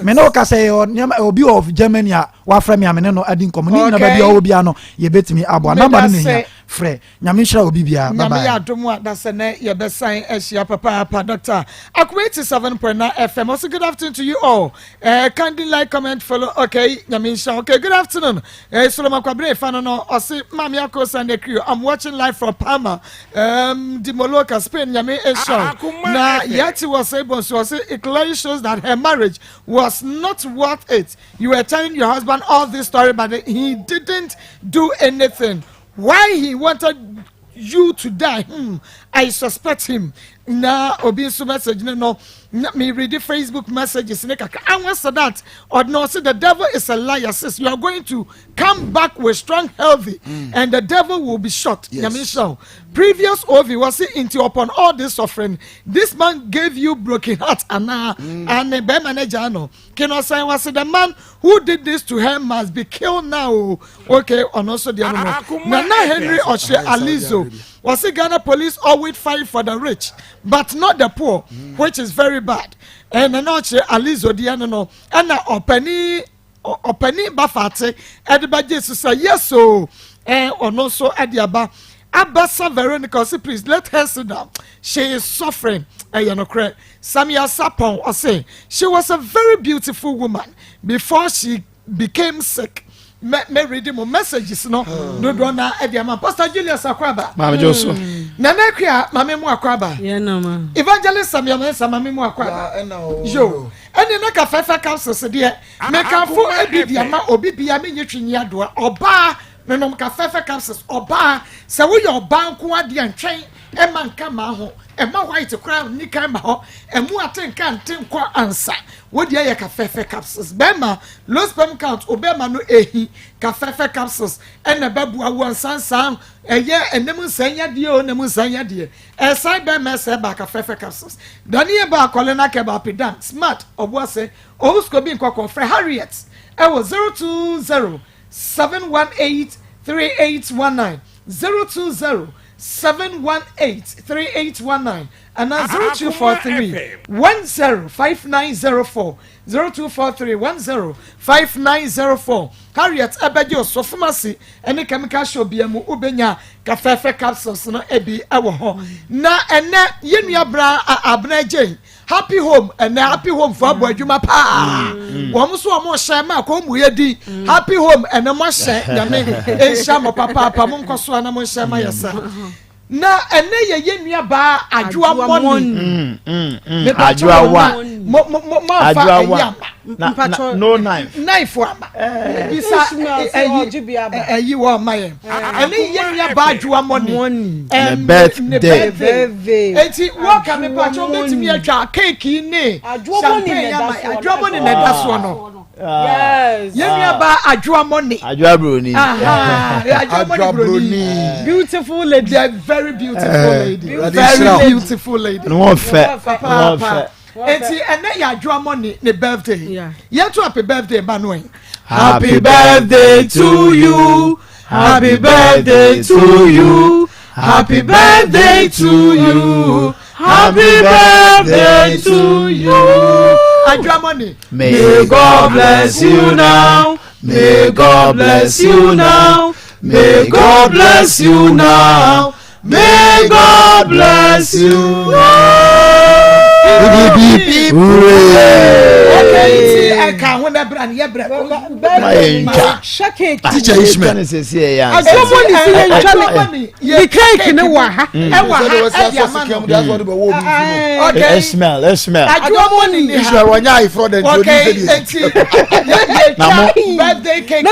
me no ka say obi of Germany a wa fra me amene no adi nkomo ni na ba bia obi ano ye betimi abo number no ne frɛ nyame nhira obi bia bye bye nyame adom ada se ne ye besan ahia papa doctor Akoma 87.9 FM. Also good afternoon to you all. Kindly like, comment, follow. Okay, nyame nhira. Okay, good afternoon. Solomon Kwabre fan no ose Maa Akos and the crew. I'm watching live from Palma, Dimoloka, Spain. Nyame nhira. Na yet was able to say it clearly shows that her marriage was not worth it. You were telling your husband all this story, but he didn't do anything. Why he wanted you to die? I suspect him. Na obi so message no me read the Facebook messages I answer that or no say the devil is a liar. Says you are going to come back with strong healthy and the devil will be shot. Yes. Previous Ovi was into upon all this suffering. This man gave you broken heart and the manager no cannot say was the man who did this to her must be killed now. Okay, and also the other Nana Henry Oshe Alizo was the Ghana police always fight for the rich but not the poor, which is very bad. And Oshe Alizo the no and openi bafate everybody Jesus say yes so and also at the aba Abasa Veronica, say please let her sit down. She is suffering. Samia Sapon was saying she was a very beautiful woman before she became sick. Me reading my messages no na ediama Pastor Julius Akwaba. Mama Joso. Nana Kia Mama Mu Akwaba. Yeah no ma. Evangelist Samia Mama Mu Akwaba. Yo. Ene na ka fefa council se de me kan fo ediama obi bia me nyetwini adoa oba me nom ka fefa council oba se wo yo oba nko ade antwen e man ka ma ho e ma white crown ni kan ma ho e mu atenka ntenkwa ansa wo de ye ka fefa capsules be ma low sperm count obema no ehi ka fefa capsules e na babu awu ansansan e ye enem nsanya de o nem nsanya de e sai be ma se ba ka fefa capsules dani ba kolena ke ba pedan smart obo se o usko bi nko kon frɛ Harriet e wo 020 718 3819 020 718-3819 and now 0243-105904 0243-105904 Harriet Abedio so pharmacy any chemical shop biamu ubenya kafefe capsules no ebi ewo ho na ene yenua bra abna jane happy home and happy home for abo adwuma pa wo so mo hye ma ko mu yedi happy home and mo hye nyame ehya mo papa mo nkoso na mo hye ma yesa na ene ye yenua ba adwoa money adwoa Adwa no knife. Knife amba. Bisa eyi wo maye. Ene yenya ba adwa money. Birthday. Enti wo ka me pa cho betimi atwa cake ni. Adwa money na da so no. Yes. Yenya ba adwa money. Adwa broni. Adwa broni. Beautiful lady, very beautiful lady. Very beautiful lady. No fair. Enti ene ya adwa money ne birthday. Yeah to happy birthday banwe. Happy birthday to you. Happy birthday to you. Happy birthday to you. Happy birthday to you. Adwa money. May God bless you now. May God bless you now. May God bless you now. May God bless you now. Okay, I can't when I brand your bread. Teacher Ishmael is here. You cake in the waha. Okay, Ishmael. I do money. Ishmael, when I for the birthday cake.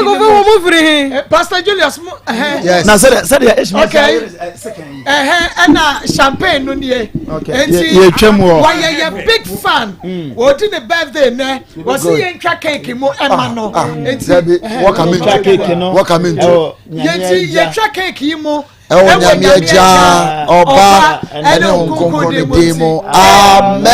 Pastor Julius. Yes. Now said Ishmael. Okay. And champagne no nie. Okay. Why you big fan? What did the birthday ne? Was he in cake mo emano? What come in cake no? What come in? Ye cake mo. Nyamia oba ene onkonko de demo. Amen.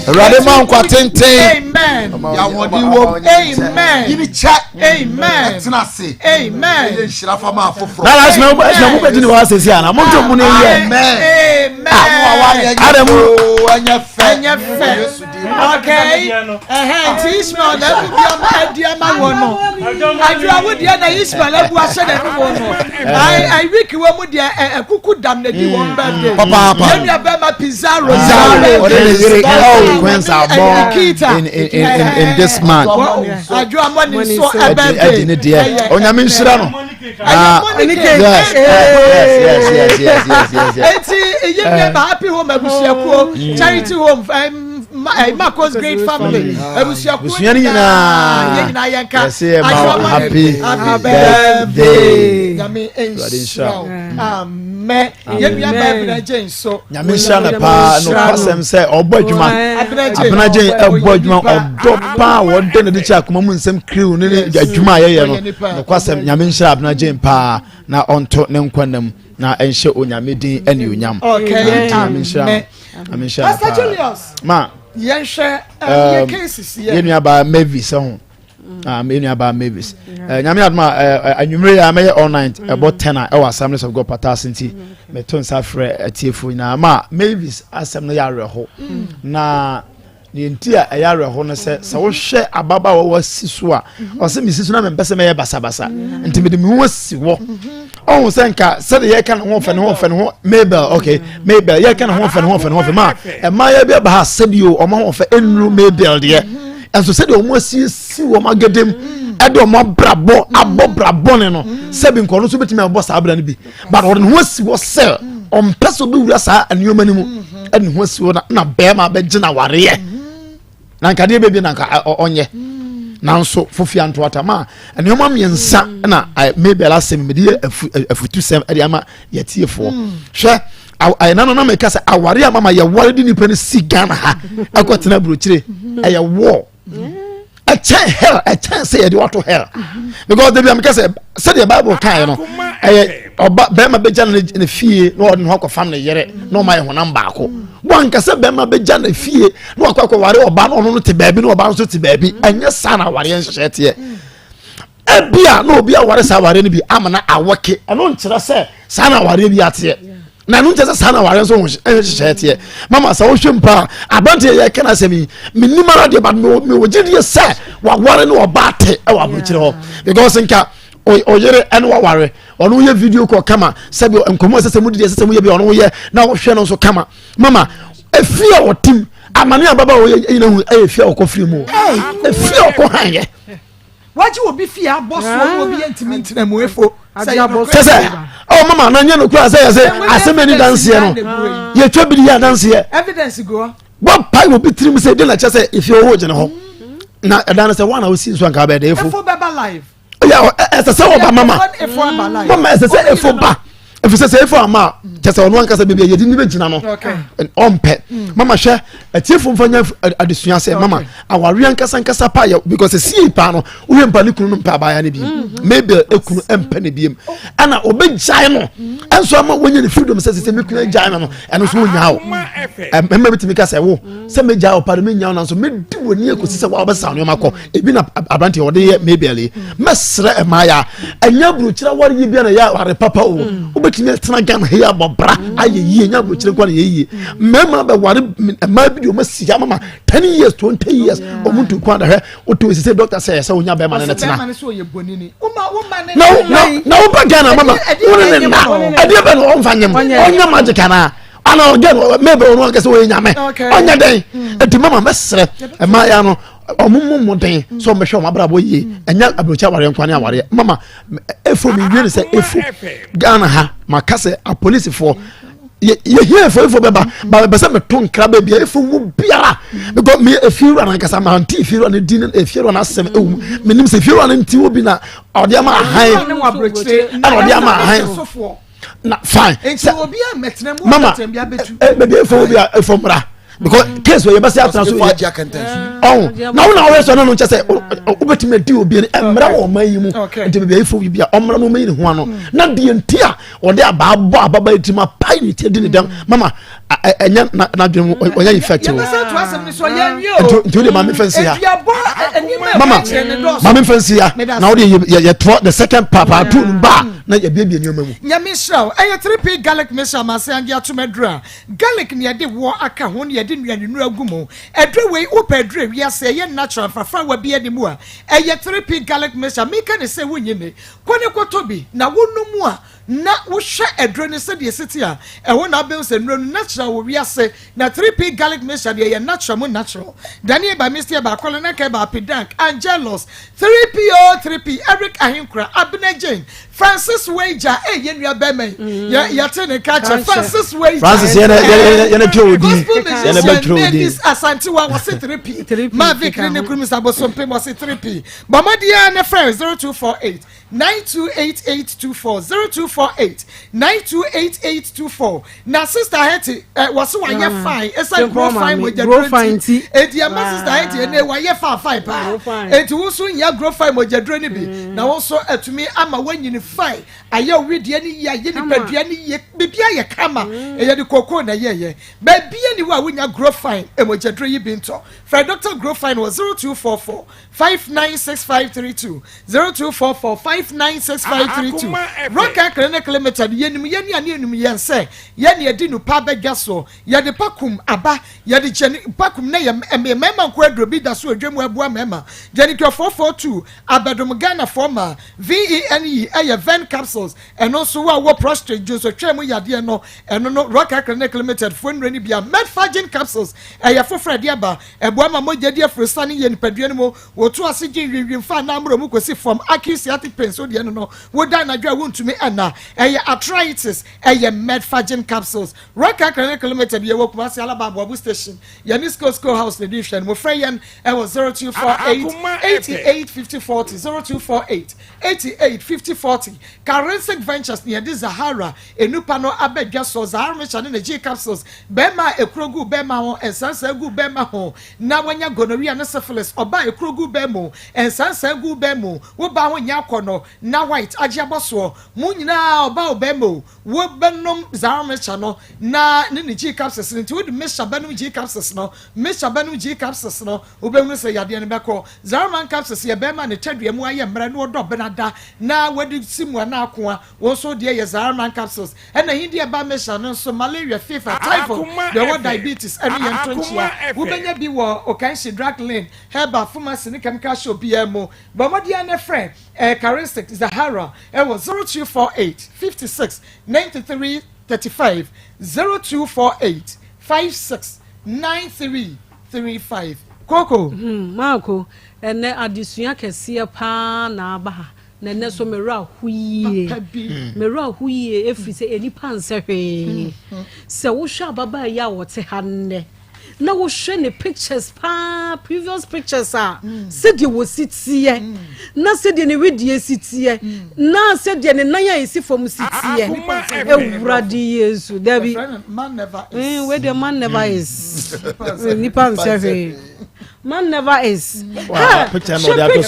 Radema kwa tenten. Amen. Ya wodi wo. Amen. Yini cha. Amen. Tena se. Amen. Ye shirafa ma foforo. Na last me be tini wa sesi ana mo to mu ne ye. Amen. Adamu anya fe. Okay. Ishmael na dia ma wono. Adwa wo dia na Ishmael abu ase na mu wono. I week wo mu dia kuku dam na di won birthday. Papa. Yemi abema Pizarro. In this man. Adwa money so birthday. Onyame nshira no. Yes. Eti yemi ba happy home abusiakuo charity home Maa Akos great family. Busuani nyina yanka. Happy birthday. Yami enshaw. Amen. Yemi abena jen so. Nyame nshira na pa no pasem say obo adwuma. Abena jen ebo adwuma odo pa wode ne de chi akoma mu nsem crew ne adwuma ye no. No kwasem nyame nshira abena jen pa na onto ne nkwanam na enhye onyame din ene onyam. Okay. Nyame nshira. Pastor Julius. Ma Yenhye cases here. Yenu aba Mavis ho. Yenu aba Mavis. Nyame adma anwumre ya meye all night about 10 e wa Assemblies of God Patasenti. Me ton safre atiefo na ma Mavis asem no ya reho. Na ni ntia ya reho no se wo hwe ababa wo wasiso a o se misiso na me pese me ye basabasa. Nti me de me wasi wo. Oh, senka said ye can ho fe Mabel, okay. Mabel ye can ho fe ma. E ma ye be ba said you o ma ho fe enru Mabel de. And so said o mo si wo magedem e do mo brabo abɔ ne no. Sebi nko no so betimi abɔ sa abra ne bi. But o no si wo sell on peso be wura sa aniyoma ne mu. E ne ho si wo na be ma be gina ware ye. Na nka de be bi na nka onye. Nanso fofia ntoata ma enoma miensa na maybe la sem me de afutu sem e de ama yetiefo hwe na no na me kasa aware ama ma ye ware di nipa ne sigana ha akotena brochire e ye wo a chen hell a chen say de what to hell because they be am kasa say the Bible kan no oba be ma beja na fie no odin ho akofam na yere no ma ye honam baako wan kasa be ma beja na fie no akwa ware oba no te baabi no oba no te baabi anya sana ware nhyetie ebia no obi aware sa ware ne bi amana awoke eno nkyere se sana ware bi ate na no nkyere sana ware so nhyetie mama sa wo hwempa abante ye kana semi minimara de ba me wogide se wa ware no oba ate e wa brochire ho because nka oyere ene waware ono ye video call kama sabi enkomo sese mu dide sese mu ye bi ono ye na wo hwe no so kama mama efia wotim amane ababa wo ye na hu efia okofiri mu efia okohanye waji obi fia boss wo obi entiminti na mu efo sese oh mama na nya no kura say asemeni dance ye no ye twabidi ya dance ye evidence go What pie will be trim say dinner just say if you're watching home. Now I say one I will see so can be there for Baba live. Yeah, as I say about mama. Mama as I say for ba. If you say for ama just on one case baby you didn't even know. Okay. And on pet. Mama share a tea from fanya addition say mama our rian kasa pa because see pa no we empani kunu pa ba ya ne bi. Maybe e kunu empani bi. Ana obe jai no. Enso ama when you freedom say me kunu jai no and so nya o. Emma bitimi ka say wo say me jai o pa me nya no so me di woni ekosi say wa ba sa no makọ ebi na abante o de maybe ali. Mesre e ma ya anya buru kira wari bi na ya ware papa o. Timi tena gan here bobra aye nya bro kire kwa ye mema be ware ma bi o masiya mama 10 years 20 years o muntu kwa da he o to say doctor say onya be ma na tena na o ba gan mama woni ne na ade be no onfanyem onya magic na ana again maybe o no ka say o nya me onya den enti mama mesre e ma ya no omumu den so me hwe mabrabo yi enya abrocha ware nkwane aware mama efo mi wie say efo Ghana ha makase a police for ye here for beba ba say me ton kraba bia efo mu biara because me efiru an kasa ma anti efiru an din efiru na asem me nim say efiru an nti obi na ode ma han na ode ma han na fine obi a metna mu metem bia betu baby efo bia efo mra because case where you best have transfer oh now we so no say obetime di obi emra wo man yi mu enti be ifo bia omra no man yi ho ano na de ntia o de ababa etima pai ni tie di ne dem mama enya na dwem onya effect o enti de mama fancy ya mama fancy ya now you the second papa two ba na ye bia ni omamu nyame show 3p garlic mesha masangia tumedra garlic ne de wo aka ho ne de nnuanu agumo edre we upadre wiase ye natural fafa wa bia ni mu a 3p garlic mesha meka ne se wonyime kone kotobi na wonumu a na wo hwe edre ne se de city a wo na be se nnuru natural wo wiase na 3p garlic mesha de ye natural mo natural Daniel ba Mr. ba kwala na ka ba pedank Angelos 3p Eric Ahinkra Abner Jane Francis Wager ye nua be me ya tene ka Francis Wager Francis ye trodi ye betrodi Asantewa was 3p Mavic ne krumisa bosompe was 3p Bamadia ne friend 0248 928824 0248 928824 na sister Hetty was one year fine esa grow fine with your fine tea edia my sister Hetty ne wa year fine pa enti wo so nya grow fine mo jedro ne bi na wo so atumi ama wanyini fine aye owidie ni ya ye ni padua ni ye bibia ye kama ye de koko na ye bibia ni wa wonya grow fine e mo jedro yi bi nto for Dr. Grow Fine was 0244 596532 0244 596532 Roka Clinic Limited yenim yeni anenum yense yeni edi no pa begaso ye de pakum aba ye de pakum na ye mema nko adrobi da so adwemu abua mema jeni 442 abedom Ghana former VENE aye ven capsules and also wa prostrate Joseph twemu yade no eno no Roka Clinic Limited fonreni bia Medfagin capsules aye for Fred aba ebua ma mogedi afrosani ye nipadua mo wotu asigi wiwimfa na amro mu kosi from acute pain so de no woda na dwa wontumi ana arthritis Medfagin capsules Roka Clinic Limited ye wokuma se alaba Abu station Yanisco School House the division mo freyen was 0248 885040 0248 885040 Currency Ventures near the Zahara enupa no abedwa so Zahara me chane na G capsules bema ekrogu bema ho ensansa gu bema ho na wanya gonorrhea na syphilis oba ekrogu bemo ensansa gu bemo wo ba ho nya kono na white ajiaboso mu nyina oba obemo wo benom Zahara me chano na ne G capsules nti wo de mesha benom G capsules no obemu se yade ne beko Zahara capsules ye bema ne tadua mu aye mra no do benada na wadi simu na akoa wo so de ye Zahara capsules na hindi ba mesha no so malaria fever typhoid there was diabetes every year 20 wo benya bi wo okanshi drug lane herba pharmacy ne chemical shop BMO Bamadia ne friend characteristic Zahara was 0248 56 93 35 0248 56 93 35 Koko Marco ene adisua kese pa na aba na ne so mera huye efri se enipa nsehwe se wo hwa baba ya wote ha ne na wo hwe ne pictures pa previous pictures said you was sit here na said ne wedie sit here na said ne nan ya esi from sit here ewurade yesu dabi man never is where the man never is nipa nsefe man never is picture no dey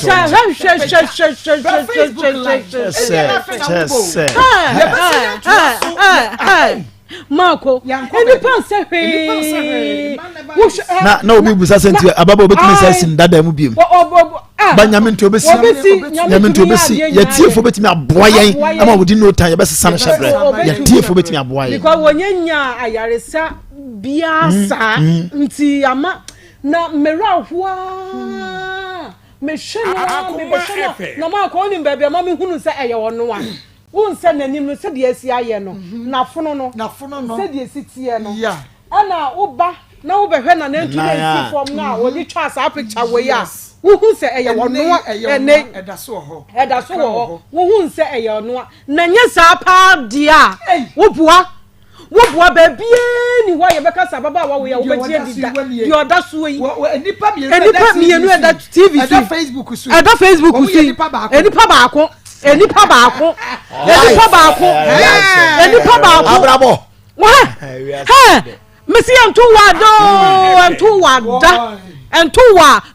go Marco, any pass na obi busa senti ababa obetumi sensin dada mu biem banyamin to obesi nyamin to obesi yetiefo betumi aboa yen ama wodi no tan yebesesa no hyebre yetiefo betumi aboa yen because wonyanya ayaresa biasa nti ama na merahwa mehweno na Marco oni bebe ama me hunu se eye wono a unse nanim no se de asi aye no na fono no se de asi tie no ana uba na wo behwe na ntu na form na wo di twa sa picture we ya wo hu se eye wono ene edaso ho wo hu se eye wono na nya sa pa dia wo bua ba bie ni wo ye beka sa baba wa wo ya wo betie di odaso yi enipa mienu eda TV eda Facebook su enipa baako enipa baako abrabo mesi antu wada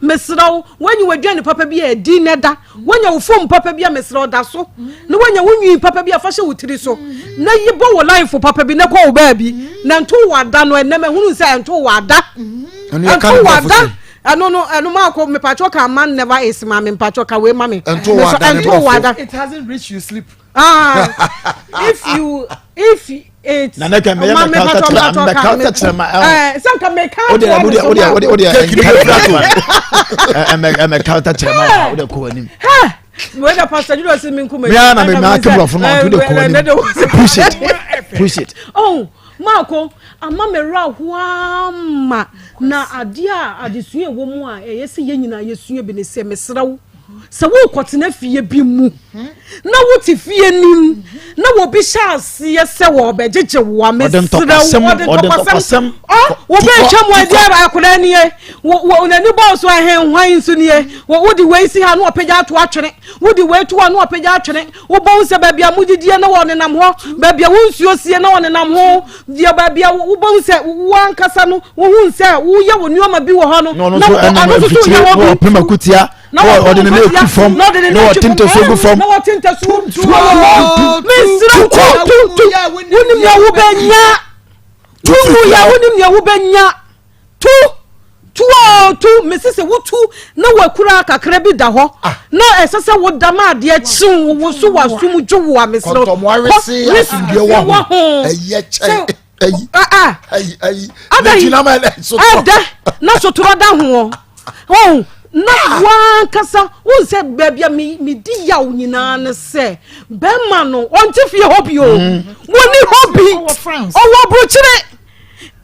mesraw when you were doing papa bi e di neda when you phone papa bi mesraw da so na when you wunwi papa bi afahye wutiri so na yibo wo life papa bi na ko wo ba bi na antu wada no enema hunu se antu wada no Marco me pacho ka man never is ma me pacho ka we ma me antu wada it hasn't reached you sleep if it's na neka me ya me counter chema some can make odi me counter chema odi ko anim we da pastor you see me nkum me na me ma kebro fo na odi ko anim push it oh Marco ama me rahwa ma na adia adesua ewo mu a yesi yenyina yesua bi ne se mesrawo se wo kwotena fie bi mu na wo ti fie nim na wo bi chance yese wo bejeje wo mesrawo odentokasem wo be twam adia akura nie wo nani boss wa hen hwan so nie wo di we si ha no opagya ato atwene wo di we to no opagya atwene wo bon se ba bia mudidie na wo nenam ho ba bia wo nsuo sie na wo nenam ho dia ba bia wo bon se wo ankasa no wo hu se wo ye wo nuoma bi wo ho no na ano so ye wo pema kutia no ordinary ku form no tinto so go form no tinto so misra tu wonim ya wo benya tu ya wonim ya wo benya tu mesese wotu na wakura kakra bi da ho na esese wo dama de chin wo so wasum dwo wa mesro asindie wo eye chai na so toro da ho na wan kasa won se bebia mi di yaw nyina ne se be ma no onti fie hobby o woni hobby owo brochire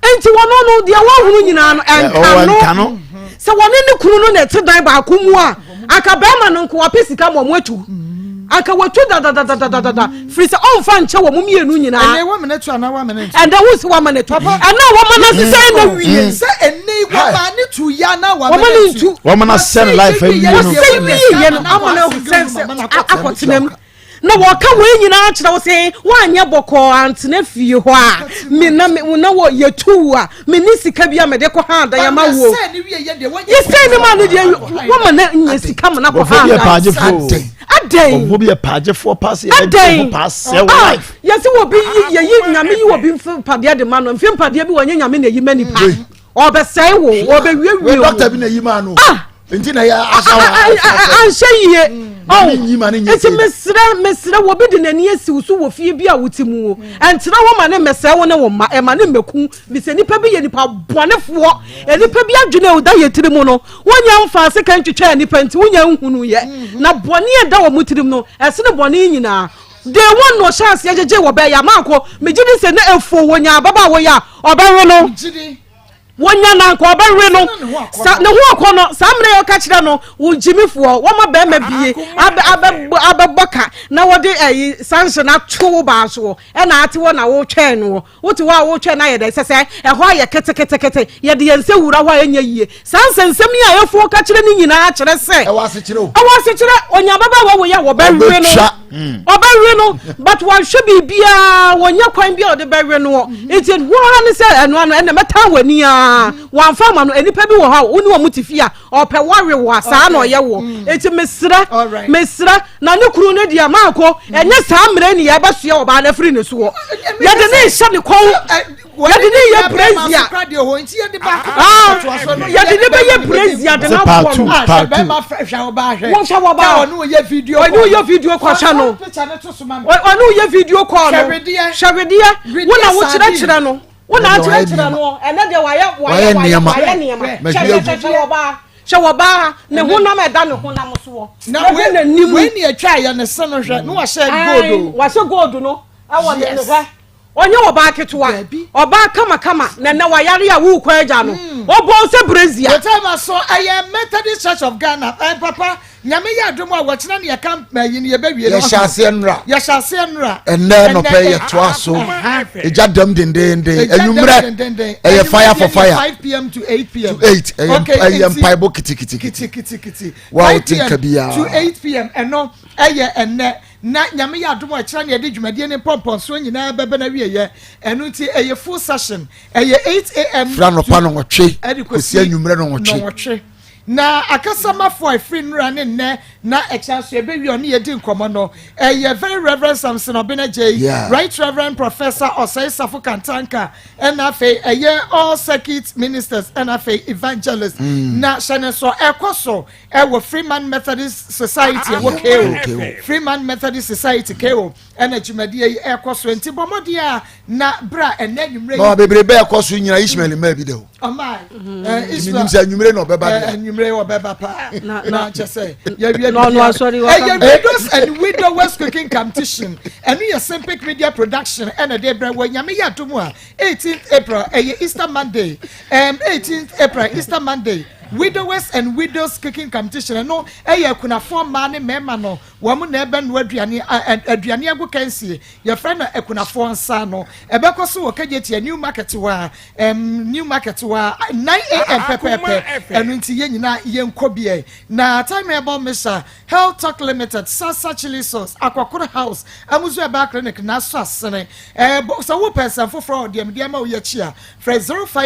enti wono no dia wa hunu nyina no enkano se woni ne kunu no na ti dan ba akumu a aka be ma no nko apesika mo atu aka watu da free se on fa nche wo mu mienu nyina ene wo menetu ana wa menetu and who se wa menetu ana wo mana se na wie se ene wa ma ne tu ya na wa menetu wo mana send life ayi no se wie no amana sense akotinam na wo ka we nyina akira wo se wanya boko antene fie ho a me na wo yetu a me ni sika bia me de ko ha da ya ma wo se ni wie ye de wo ye se ni ma no de wo ma na nya sika mo na ko ha aden wo be page for pass ye pass your life yes wo bi ye nyame yi wo bi pade de ma no mfie pade bi wo nya nyame na yi mani pa obesai wo obewie doctor bi na yi ma no nti na ya asawa anhye eti mesra wo bi de nani esi usu wo fie bi a wutimu o entra wo ma ne mesra wo ne wo ma e ma ne meku bi se nipa bi ye nipa bonefo e nipa bi adwene o da ye tirimu no wonya mfa se kan twetwa nipa nti wonya nhunu ye na bone e da wo mutirim no ese ne bone nyina de won no chance yejeje wo be ya Marco megidi se na efo wonya baba wo ya obawe no wonya na nko obawe no sa ne ho akono sa mre yo ka kire no wo jimifo wo ma ba ma bie abeboka na wo de sanction na two ba so e na ate wo na wo twen no wo ti wo twen na ye de sese e ho ye kete ye de yense wura ho anya yie sanction nsem ya yefo ka kire ni nyina kire se e wa se kire onya baba wo ye wo ba we no obawe no but one should be bia wonya kwan bia o de ba we no it wo ha ne se eno no e na meta wani a wan fa ma no enipa bi wo ha oni wo mutifia o pe ware wo sa na o ye wo eti mesra na ne kuru ne dia maako enye sa mre ni ya basua o ba na firi ne so wo ye de ne hye ne kon ye de ne ye prezia ye de ne be ye prezia de na ko no be ma hwa wo ba hwe won hwa wo ba onu ye video ko hwa no onu ye video call no hwedie wona wo kire no wona kire no ene de waye niam shawaba ne honam eda ne honam so na we ni atwa ya ne se no hwe no wa she gold no awo ne hwe onye oba ketewa oba kama na wayare a wu kwa agya no obo se brazia the time so I Methodist Church of Ghana papa nyame ya adom a wɔkyena ne yɛka mayi ne yɛbɛwie no yɛhyase nra ɛnɛ no pɛ yɛ toa so ɛgya dam dendenden anwummerɛ ɛyɛ fire for fire 5 p.m. to 8 p.m. ɛyɛ mpaibo kitikiti wa wotinka biya to 8 p.m. ɛno ɛyɛ ɛnɛ na nyame ya adom a kyerɛ ne yɛde dwumadie ne pɔmpɔn so nyinaa bɛbɛ na wieyɛ ɛno nti ɛyɛ full session ɛyɛ 8 a.m. fra no pa no wɔtwe kosi anwummerɛ no wɔtwe na akasama for free nra ne nne na echanso ebewi oni yedi nkomo no very reverend Samson Obenaje right reverend professor Osei Safo Kantanka enafe all circuit ministers enafe evangelists na shaneso ekoso wo Freeman Methodist Society wo KO Freeman Methodist Society KO ena jumadi ekoso enti bomodi a na bra enanwumre no bebrebe ekoso nyina Ishmael ma bi de o Ishmael anwumre no beba Mre wa beba pa na chese ya wie no sorry widows and widowers cooking competition and your Simpic Media production and a debra when nyame ya tomu a 18th April Easter Monday 18th April Easter Monday widowers and widows cooking competition no kuna form man mema no wo mu na ebe no aduane agu kansie your friend na kuna form nsa no ebe koso wo kageti new market wa 9 a.m. pepepe enu nti ye nyina ye nkobie na time about Mr. Health Talk Limited Sasa Chili Sauce Akwakoro House amuzu eba clinic na so asene so wo person for dem ma wo ye chia 05